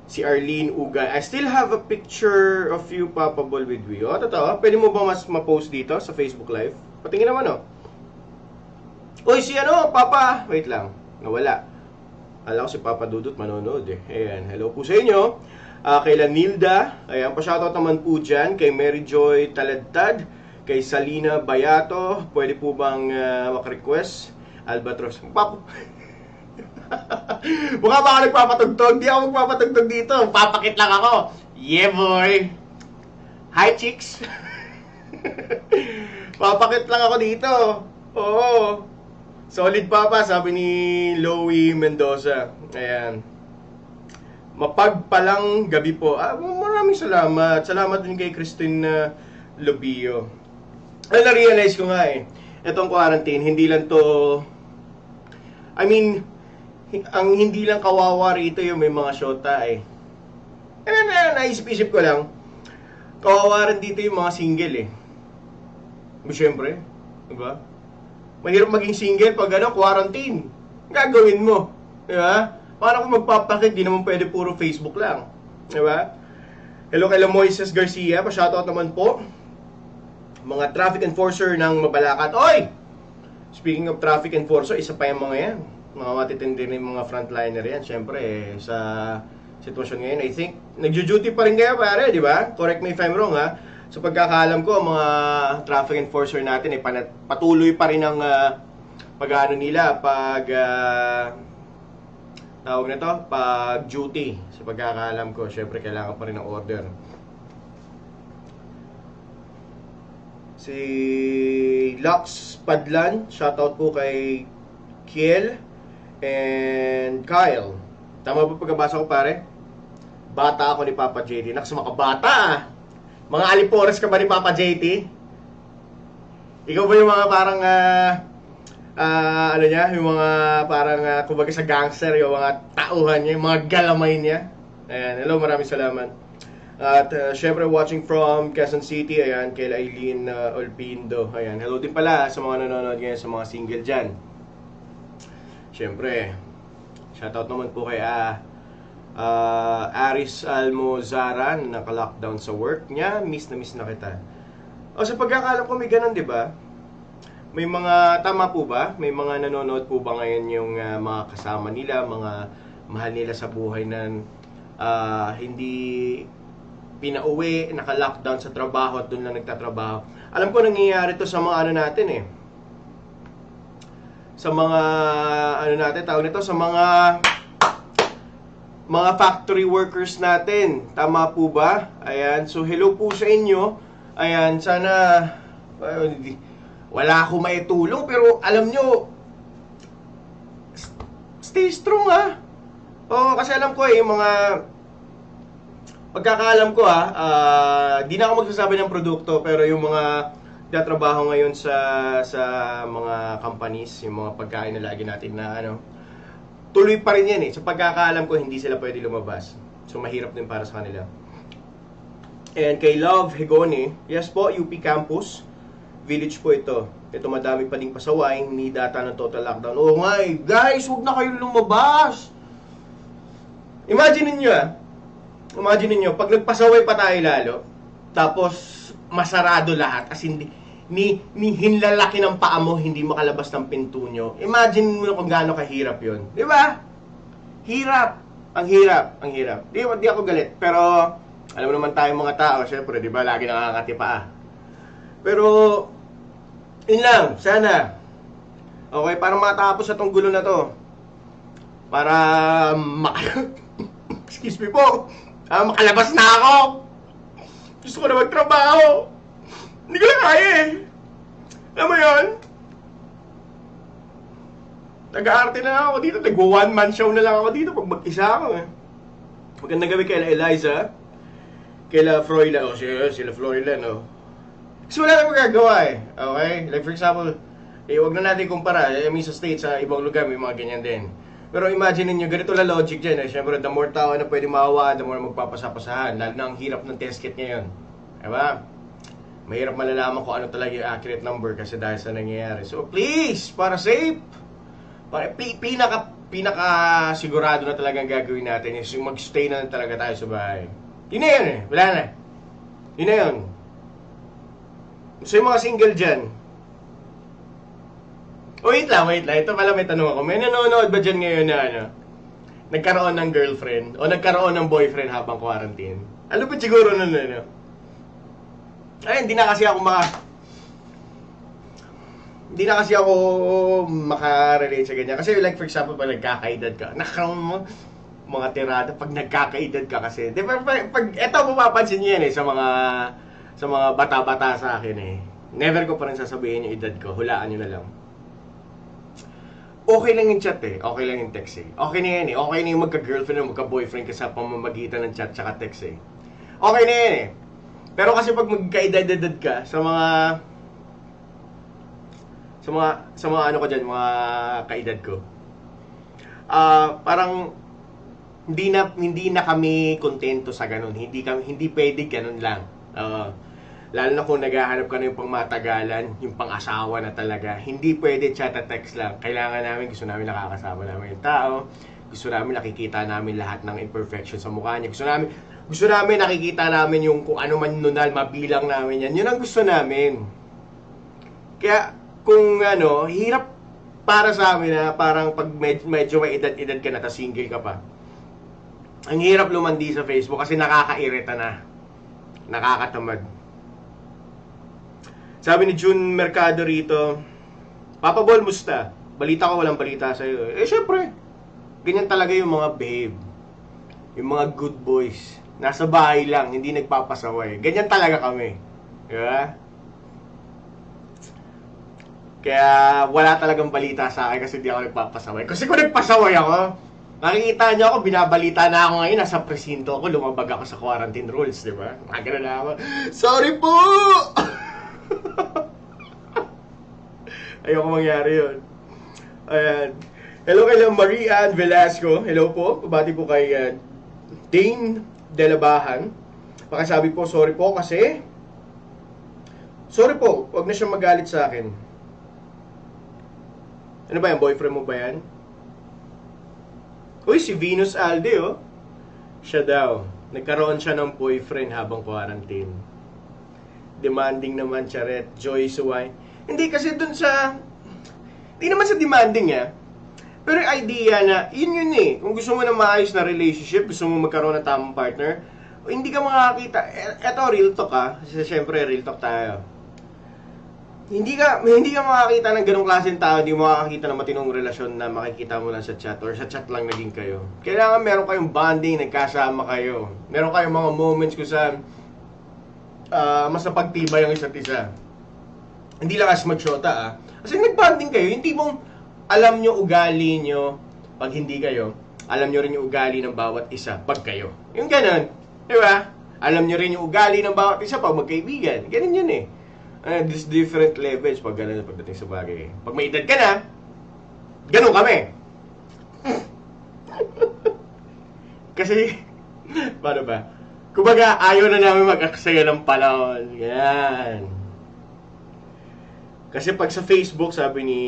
Si Arlene Ugay. I still have a picture of you, Papa Ball, with we. Totoo. Pwede mo ba mas ma-post dito sa Facebook Live? Patingin naman, Uy, si Papa. Wait lang. Nawala. Alam ko si Papa Dudut manonood eh. Ayan. Hello po sa inyo. Kay Nilda, ayan, pa-shoutout naman po dyan, kay Mary Joy Taladtad, kay Salina Bayato, pwede po bang maka-request? Albatros. Mukha ba ako nagpapatugtog? Di ako magpapatugtog dito, papakit lang ako. Yeah boy! Hi chicks! Papakit lang ako dito. Oo. Solid papa, sabi ni Louie Mendoza. Ayan. Mapagpalang gabi po. Maraming salamat. Salamat din kay Christine Lobio. Na-realize ko nga itong quarantine, hindi lang to, ang hindi lang kawawa rito yung may mga shota naisip-isip ko lang, kawawa rin dito yung mga single Siyempre, diba? Mahirap maging single pag quarantine. Gagawin mo. Diba? Para kung magpapakit, di naman pwede puro Facebook lang. Diba? Hello kay Moises Garcia. Pa-shoutout naman po. Mga traffic enforcer ng Mabalacat. Oy! Speaking of traffic enforcer, isa pa yung mga yan. Mga matitindi rin mga frontliner yan. Siyempre, sa sitwasyon ngayon, I think, nagjo-duty pa rin kayo pare, di ba? Correct me if I'm wrong, So pagkakaalam ko, mga traffic enforcer natin, patuloy pa rin ang pag-ano nila, tawag na to, pag-duty. Sa pagkakaalam ko, syempre kailangan pa rin ng order. Si Lux Padlan, shoutout po kay Kiel and Kyle. Tama ba pagkabasa ko pare? bata ako ni Papa JT. Naks, makabata ah. Mga alipores ka ba ni Papa JT? Ikaw ba yung mga parang, ano niya, yung mga parang, kumbaga sa gangster, yung mga tauhan niya, yung mga galamay niya. Ayan, hello, maraming salamat. At syempre watching from Quezon City, ayan, kay Aileen Olpindo. Ayan, hello din pala sa mga nanonood ngayon, sa mga single dyan. Syempre, shoutout naman po kay Aris Almozaran, naka-lockdown sa work niya. Miss na kita. O sa pagkakalam ko may ganun, di ba? May mga, tama po ba? May mga nanonood po ba ngayon yung mga kasama nila, mga mahal nila sa buhay na hindi pinauwi, naka-lockdown sa trabaho at doon lang nagtatrabaho. Alam ko nangyayari to sa mga ano natin eh. Sa mga ano natin, tawag nito, sa mga factory workers natin. Tama po ba? Ayan, so hello po sa inyo. Ayan, sana wala akong maitulong pero alam nyo, stay strong ha. Oo, kasi alam ko eh, yung mga pagkakaalam ko di na ako magsasabi ng produkto, pero yung mga trabaho ngayon sa mga companies, yung mga pagkain na lagi natin na ano, tuloy pa rin yan eh. Sa pagkakaalam ko, hindi sila pwede lumabas. So mahirap din para sa kanila. And kay Love Hegone, yes po, UP Campus Village po ito. Ito madami pa ding pasaway, ni data ng total lockdown. Oh my, guys, huwag na kayong lumabas. Imagine niyo, pag nagpasaway pa tayo lalo, tapos masarado lahat, as in, ni hinlalaki ng paa mo, hindi makalabas ng pinto nyo. Imagine mo kung gaano kahirap yun. Di ba? Hirap. Ang hirap. Di ako galit. Pero, alam mo naman tayong mga tao, syempre, di ba, lagi nakakatipa. Pero, yun lang, sana. Okay, para matapos na tong gulo na to. Para, excuse me po, makalabas na ako. Gusto ko na magtrabaho. Hindi ko na kaya eh. Alam mo yun? Nag-aarte na lang ako dito. Nag-one-man show na lang ako dito pag mag-isa ako eh. Magandang gabi kay Eliza. Kay Froilan. Oh, sila Froilan, oh. Kasi wala na magagawa eh. Okay? Like for example, huwag na natin kumpara. I mean sa States, sa ibang lugar, may mga ganyan din. Pero imagine niyo ganito lang logic dyan. Siyempre, the more tao na pwede mahawa, the more magpapasapasahan. Lalo na ang hirap ng test kit ngayon. Diba? Mahirap malalaman kung ano talaga yung accurate number kasi dahil sa nangyayari. So please, para safe, para pinaka sigurado na talagang gagawin natin is yung mag-stay na talaga tayo sa bahay. Yun na yun eh. Wala na. Yun na yun. So yung mga single dyan, wait lang. Ito pala may tanong ako. May nanonood ba dyan ngayon na ano, nagkaroon ng girlfriend o nagkaroon ng boyfriend habang quarantine? Ano ba siguro nun ano? Ay, hindi na kasi ako makarelate sa ganyan. Kasi like for example, pag nagkakaedad ka, nakakaroon mo mga tirada pag nagkakaedad ka kasi. Di ba, pag eto mapapansin niyo yan eh sa mga bata-bata sa akin eh. Never ko pa rin sasabihin yung edad ko. Hulaan niyo na lang. Okay lang yung chat eh. Okay lang yung text eh. Okay na yan eh. Okay na yung magka-girlfriend o magka-boyfriend ka sa pamamagitan ng chat tsaka text eh. Okay na yan eh. Pero kasi pag magkaedad-edad ka sa mga ano ko dyan, mga kaedad ko, parang hindi na kami kontento sa ganun. Hindi pwede ganun lang. Lalo na kung naghahanap ka na yung pangmatagalan, yung pang-asawa na talaga. Hindi pwede chat at text lang. Kailangan namin, gusto namin nakakasama namin yung tao. Gusto namin nakikita namin lahat ng imperfection sa mukha niya. Gusto namin nakikita namin yung kung ano man nunal, mabilang namin yan. Yun ang gusto namin. Kaya kung ano, hirap para sa amin na parang pag medyo may edad-edad ka na, tas single ka pa. Ang hirap lumandi sa Facebook kasi nakakairita na. Nakakatamad. Sabi ni June Mercado rito, Papa Bol, musta? Balita ko walang balita sa'yo. Eh, syempre. Ganyan talaga yung mga babe. Yung mga good boys. Nasa bahay lang, hindi nagpapasaway. Ganyan talaga kami. Diba? Kaya wala talagang balita sa akin kasi hindi ako nagpapasaway. Kasi kung nagpasaway ako, Makikita niyo ako, binabalita na ako ngayon, nasa presinto ako, lumabag ako sa quarantine rules, di ba? Magano na ako, sorry po! Ayoko mangyari yun. Ayan. Hello kay Marie Ann Velasco. Hello po. Pabati po kay Dane Delabahan. Pakisabi po, sorry po kasi... Sorry po, huwag na siyang magalit sa akin. Ano ba yan? Boyfriend mo ba yan? Uy, si Venus Alde, oh. Siya daw. Nagkaroon siya ng boyfriend habang quarantine. Demanding naman, Charet. Joy Suway. Hindi kasi dun sa... Hindi naman sa demanding, Pero yung idea na, yun eh. Kung gusto mo na maayos na relationship, gusto mo magkaroon ng tamang partner, hindi ka makakita. Eto, real talk, Kasi syempre, real talk tayo. Hindi ka makakita ng ganong klaseng tao, hindi mo makakita ng matinong relasyon na makikita mo lang sa chat or sa chat lang naging kayo. Kailangan meron kayong bonding, nagkasama kayo. Meron kayong mga moments kung saan mas napagtibay ang isa't isa. Hindi lang as magsyota, Kasi nag-bonding kayo, yung tipong alam nyo ugali nyo pag hindi kayo, alam nyo rin yung ugali ng bawat isa pag kayo. Yung ganun, di ba? Alam nyo rin yung ugali ng bawat isa pag magkaibigan. Ganun yun eh. There's different levels pag gano'n pagdating sa bagay. Pag may edad ka na, gano'n kami. Kasi, paano ba? Kumbaga, ayaw na namin mag-aksaya ng panahon. Yan. Kasi pag sa Facebook, sabi ni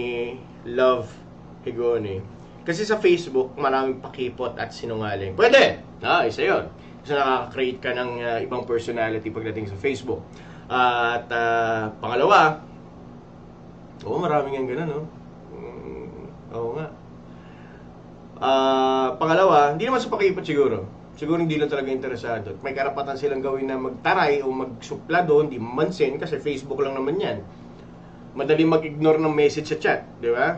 Love Higone, kasi sa Facebook, maraming pakipot at sinungaling. Pwede! Isa yun. Kasi nakaka-create ka ng ibang personality pagdating sa Facebook. At pangalawa, maraming ang gano'n, no? Oo nga. Pangalawa, hindi naman sa pakipot siguro. Siguro hindi lang talaga interesado. May karapatan silang gawin na magtaray o magsupla doon, di mamansin, kasi Facebook lang naman yan. Madali mag-ignore ng message sa chat, di ba?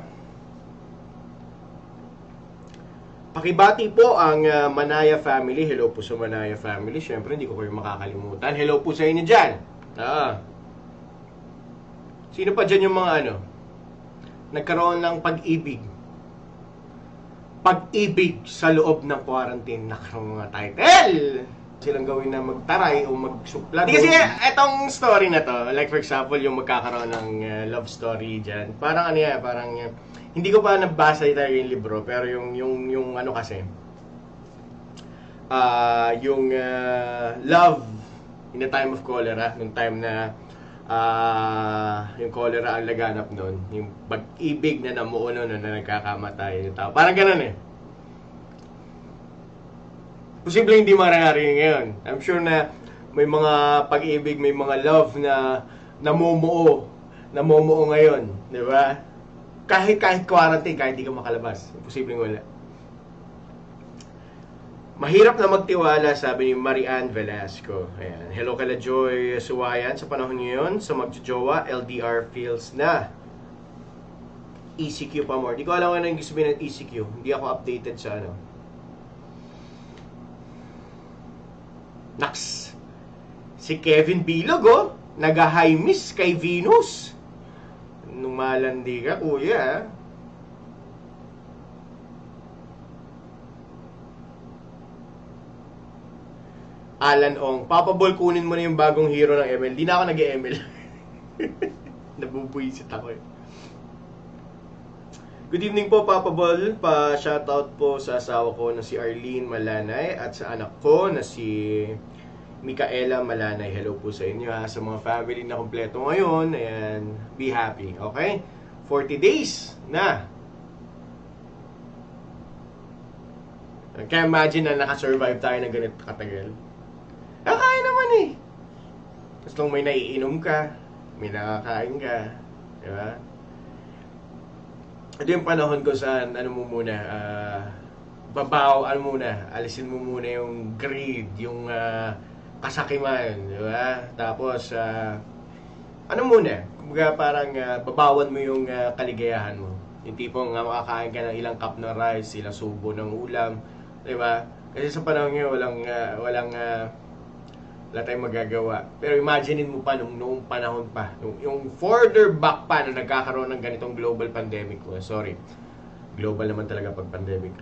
Pakibati po ang Manaya family. Hello po sa Manaya family. Siyempre, hindi ko kayo makakalimutan. Hello po sa inyo dyan. Sino pa dyan yung mga nagkaroon ng pag-ibig? Pag-ibig sa loob ng quarantine. Nakaroon mga title. Silang gawin na magtaray o magsupla. Kasi etong story na to, like for example, yung magkakaroon ng love story dyan. Parang parang hindi ko pa nabasa talaga yung libro, pero yung kasi, yung love in the time of cholera, nung time na yung cholera ang laganap noon, yung pag-ibig na namuo noon na nagkakamatay yung tao. Parang ganun eh. Posible hindi mangyari ngayon. I'm sure na may mga pag-ibig, may mga love na namumuo ngayon, di ba? Kahit quarantine, kahit hindi ka makalabas. Posibleng wala. Mahirap na magtiwala, sabi ni Marianne Velasco. Ayan. Hello kala Joy Suwayan. Sa panahon ngayon, sa magjojowa, LDR feels na. ECQ pa more. Di ko alam ano yung sabihin ng ECQ. Hindi ako updated sa Naks. Si Kevin Bilog, nag-high miss kay Venus. Nung malandi ka, kuya, Alan Ong, Papa Ball, kunin mo na yung bagong hero ng ML. Di na ako nag-ML. Nabubuisit ako eh. Good evening po, Papa Ball. Pa-shoutout po sa asawa ko na si Arlene Malanay at sa anak ko na si Micaela Malanay. Hello po sa inyo Sa mga family na kompleto ngayon. Ayan, be happy, okay? 40 days na. Kaya imagine na nakasurvive tayo ng ganito katagal. Kaya naman eh. Tapos lang may naiinom ka, may nakakain ka, di ba? Ito yung panahon ko saan, alisin mo muna yung greed, yung kasakiman, di ba? Tapos, kumbaga parang babawan mo yung kaligayahan mo. Yung tipong makakain ka ng ilang cup ng rice, ilang subo ng ulam, di ba? Kasi sa panahon ngayon, wala tayong magagawa. Pero imaginein mo pa noong panahon pa, yung further back pa na nagkakaroon ng ganitong global pandemic. Sorry, global naman talaga pag pandemic.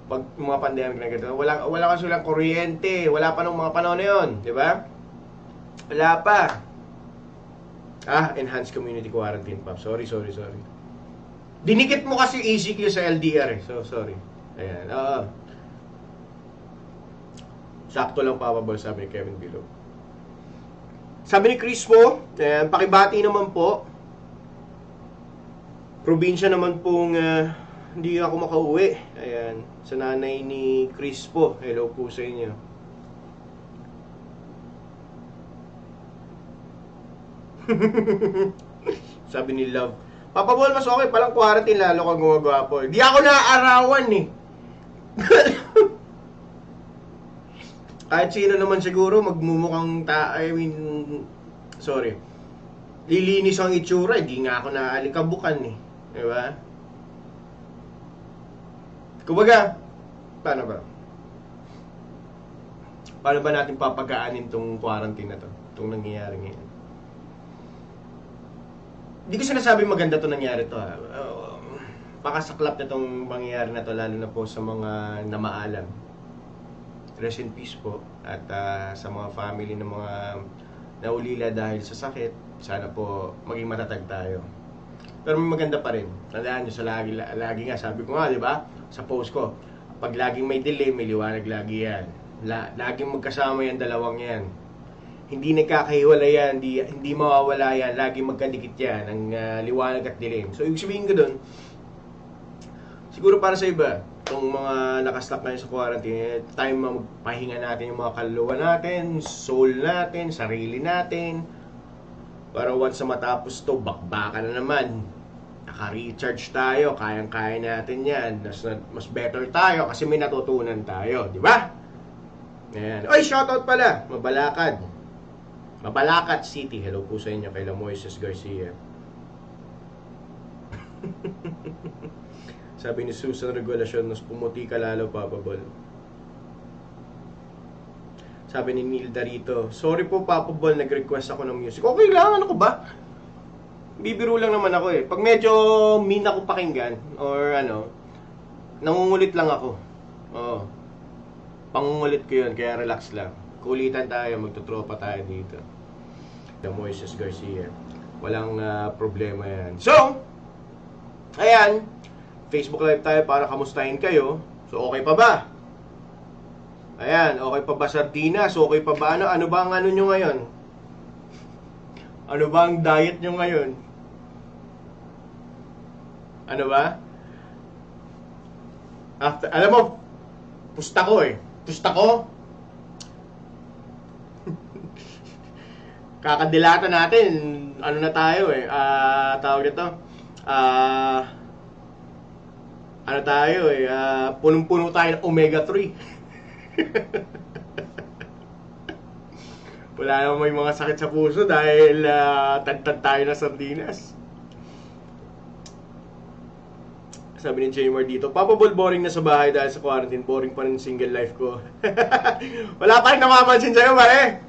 Pag mga pandemic na ganito, wala kasi lang kuryente, wala pa nung mga panahon na yun, di ba? Wala pa. Enhanced community quarantine pa. Sorry. Dinikit mo kasi ECQ sa LDR eh. So, sorry. Ayan. Sakto lang papabol, sabi ni Kevin Bilo. Sabi ni Chris po, pakibati naman po. Probinsya naman pong hindi ako makauwi. Ayan. Sa nanay ni Chris po. Hello po sa inyo. Sabi ni Love, Papa Bol, mas okay palang quarantine, lalo kang gumagwapo. Di ako naaarawan eh. Kahit sino naman siguro magmumukhang lilinis ang itsura, hindi nga ako naaalikabukan eh. Diba? Kumbaga, paano ba? Paano ba natin papagaanin tong quarantine na to? Itong nangyayari ngayon? Hindi ko sinasabi maganda to nangyari to ha. Pakasaklap na tong mangyayari na to, lalo na po sa mga namaalam. Rest in peace po. At sa mga family ng mga naulila dahil sa sakit, sana po maging matatag tayo. Pero may maganda pa rin. Tandaan nyo, sa lagi nga, sabi ko nga, di ba? Sa post ko, pag laging may delay, may liwanag lagi yan. Laging magkasama yan, dalawang yan. Hindi nagkakahiwalay yan, hindi mawawala yan, laging magkadikit yan, ang liwanag at dilim. So, ibig sabihin ko dun, siguro para sa iba, itong mga nakastuck ngayon sa quarantine, time magpahinga natin yung mga kaluluwa natin, soul natin, sarili natin, para once na matapos to, bakbakan na naman. Naka-recharge tayo, kayang-kaya natin yan, mas better tayo kasi may natutunan tayo, di ba? Ayan. Oy, shoutout pala, Mabalacat City. Hello po sa inyo kay Moises Garcia. Sabi ni Susan Regulacion, mas pumuti ka lalo, Papa Bol. Sabi ni Neil Darito, sorry po Papa Bol, nag-request ako ng music. Okay lang, ano ko ba? Bibiro lang naman ako eh. Pag medyo mean ako pakinggan, or nangungulit lang ako. Oo. Pangungulit ko yun, kaya relax lang. Kulitan tayo, magtutropa tayo dito. Moises Garcia. Walang problema yan. So, ayan. Facebook Live tayo para kamustahin kayo. So, okay pa ba? Ayan, okay pa ba sardinas? Okay pa ba ano ba ang nyo ngayon? Ano ba ang diet nyo ngayon? Ano ba? Alam mo, pusta ko. Kakadilata natin, ano na tayo tawag nito, punong-puno tayo ng omega-3. Wala naman may mga sakit sa puso dahil tagtad tayo na sardinas. Sabi ni Jaymar dito, Papa Bol, boring na sa bahay dahil sa quarantine, boring pa rin single life ko. Wala pa rin namamansin sa'yo, pare.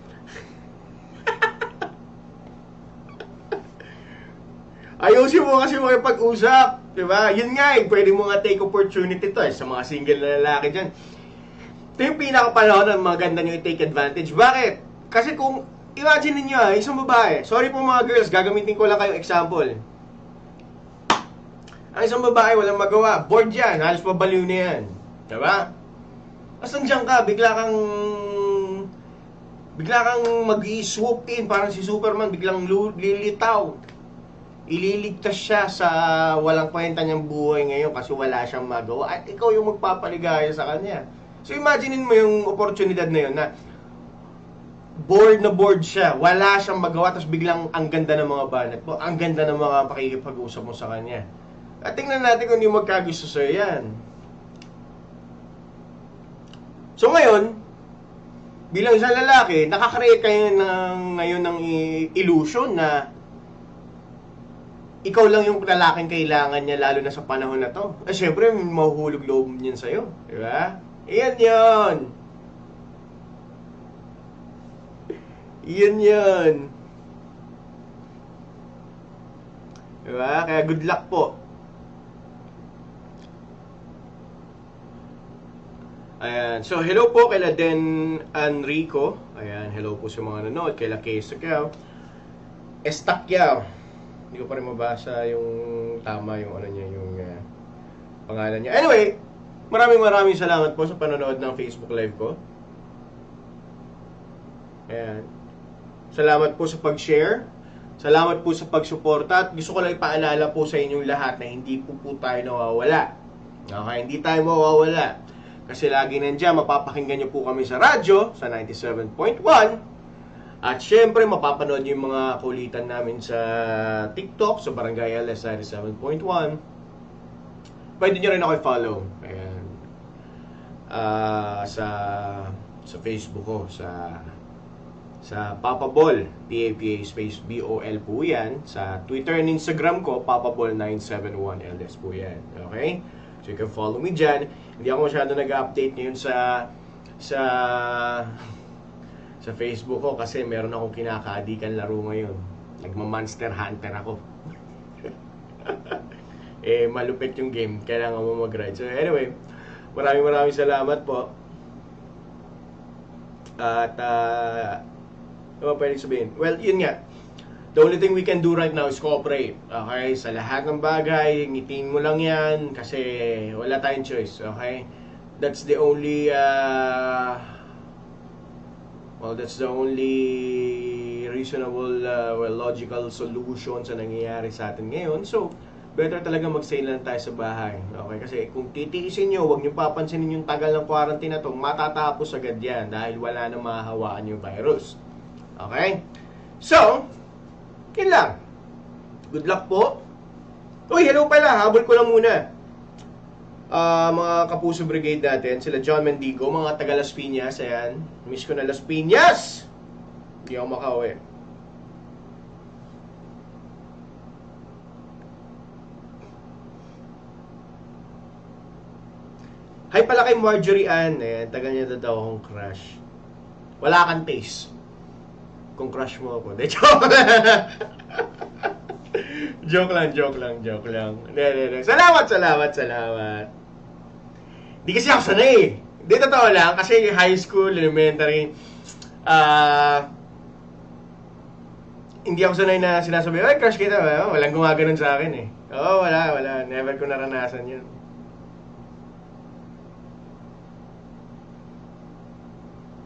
Ayusin mo kasi makipag-usap, diba? Yun nga pwede mo nga take opportunity to sa mga single na lalaki dyan. Ito yung pinaka-panahon na maganda nyo i-take advantage. Bakit? Kasi kung, imagine ninyo isang babae, sorry po mga girls, gagamitin ko lang kayong example. Ang isang babae, walang magawa, bored yan, halos pabaliw na yan. Diba? As nandiyan ka, bigla kang mag-i-swoop in, parang si Superman, biglang lilitaw. Ililigtas siya sa walang kwenta niyang buhay ngayon kasi wala siyang magawa at ikaw yung magpapaligaya sa kanya. So imaginein mo yung oportunidad na yun na bored siya, wala siyang magawa, tapos biglang ang ganda ng mga banat mo, ang ganda ng mga pakikipag-usap mo sa kanya. At tingnan natin kung hindi magkagusto sa'yo yan. So ngayon, bilang isang lalaki, nakakreate kayo ngayon ng illusion na ikaw lang yung lalaking kailangan niya, lalo na sa panahon na to. Siyempre, mahuhulog loob niyan sa'yo. Diba? Iyan yun. Diba? Kaya good luck po. Ayan. So, hello po kay Den Enrico. Ayan, hello po sa mga nanonood. Kay Estakyao. Estakyao. Hindi ko pa rin mabasa yung tama yung ano niya, yung pangalan niya. Anyway, maraming salamat po sa panonood ng Facebook Live ko. Ayan. Salamat po sa pag-share. Salamat po sa pagsuporta. At gusto ko lang ipaalala po sa inyong lahat na hindi po tayo nawawala. Okay, hindi tayo mawawala. Kasi lagi nandiyan, mapapakinggan nyo po kami sa radyo, sa 97.1. At syempre, mapapanood nyo yung mga kulitan namin sa TikTok, sa Barangay LS 97.1. Pwede nyo rin ako i-follow. Ayan. Sa Facebook ko, sa Papa Bol, PAPA space BOL po yan. Sa Twitter and Instagram ko, Papa Bol 971LS po yan. Okay? So you can follow me dyan. Hindi ako masyado nag-update ngayon sa Facebook ko kasi meron akong kinakaadikan laro ngayon. Nagma-Monster Hunter ako. Malupit yung game. Kailangan mo mag-ride. So anyway, maraming salamat po. At ano ba pwedeng sabihin? Well, yun nga. The only thing we can do right now is cooperate. Okay? Sa lahat ng bagay, ngitiin mo lang yan kasi wala tayong choice. Okay? That's the only reasonable, logical solution sa nangyayari sa atin ngayon. So, better talaga mag-stay lang tayo sa bahay. Okay? Kasi kung titiisin nyo, huwag nyo papansinin yung tagal ng quarantine na to, matatapos agad yan dahil wala na mahahawaan yung virus. Okay? So, yun lang. Good luck po. Uy, hello pala. Habol ko lang muna. Mga Kapuso Brigade natin, sila John Mendigo, mga taga Las Piñas. Ayan. Miss ko na Las Piñas. Hindi ako makauwi. Hi pala kay Marjorie Ann. Ayan, tagal niya daw akong crush. Wala kang taste. Kung crush mo ako. De, joke lang. joke lang. De. Salamat. Di kasi ako sanay. Di totoo lang. Kasi high school, elementary, hindi ako sanay na sinasabi, ay, crush kita ba? Walang gumaganon sa akin eh. Oo, wala. Never ko naranasan yun.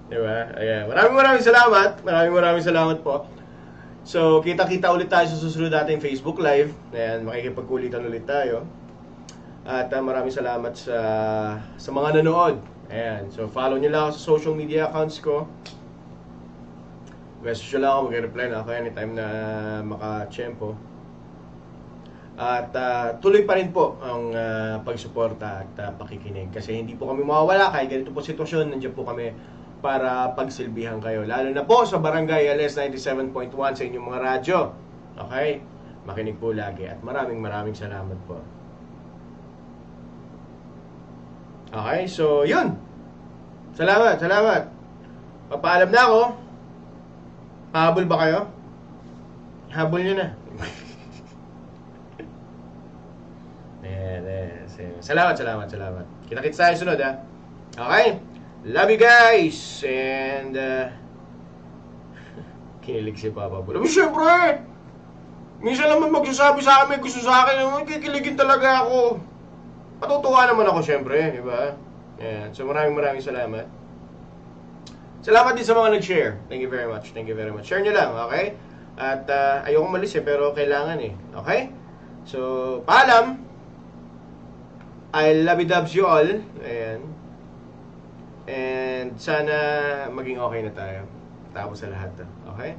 Diba? Ayan. Maraming salamat. Maraming salamat po. So, kita-kita ulit tayo sa susunod nating Facebook Live. Ayan, makikipagkulitan ulit tayo. At maraming salamat sa mga nanood. Ayan. So, follow nyo lang ako sa social media accounts ko. Message nyo lang ako, mag-reply na ako anytime na makachempo. At tuloy pa rin po ang pagsuporta at pakikinig. Kasi hindi po kami mawawala. Kahit ganito po sitwasyon, nandiyan po kami para pagsilbihan kayo. Lalo na po sa Barangay LS 97.1 sa inyong mga radyo. Okay? Makinig po lagi. At maraming salamat po. Okay? So, yun. Salamat. Papaalam na ako. Habol ba kayo? Habol nyo na. Salamat. Kita-kits tayo sunod, ha? Okay? Love you guys! And, kinilig si Papa Bull. Siyempre! Minsan naman magsasabi sa akin, gusto sa akin, kikiligin talaga ako. Patutuwa naman ako, siyempre, di ba? Yan. So, maraming salamat. Salamat din sa mga nag-share. Thank you very much. Share nyo lang, okay? At, ayokong malis pero kailangan Okay? So, paalam! I love you all. Ayan. And sana maging okay na tayo. Tapos sa lahat to. Okay?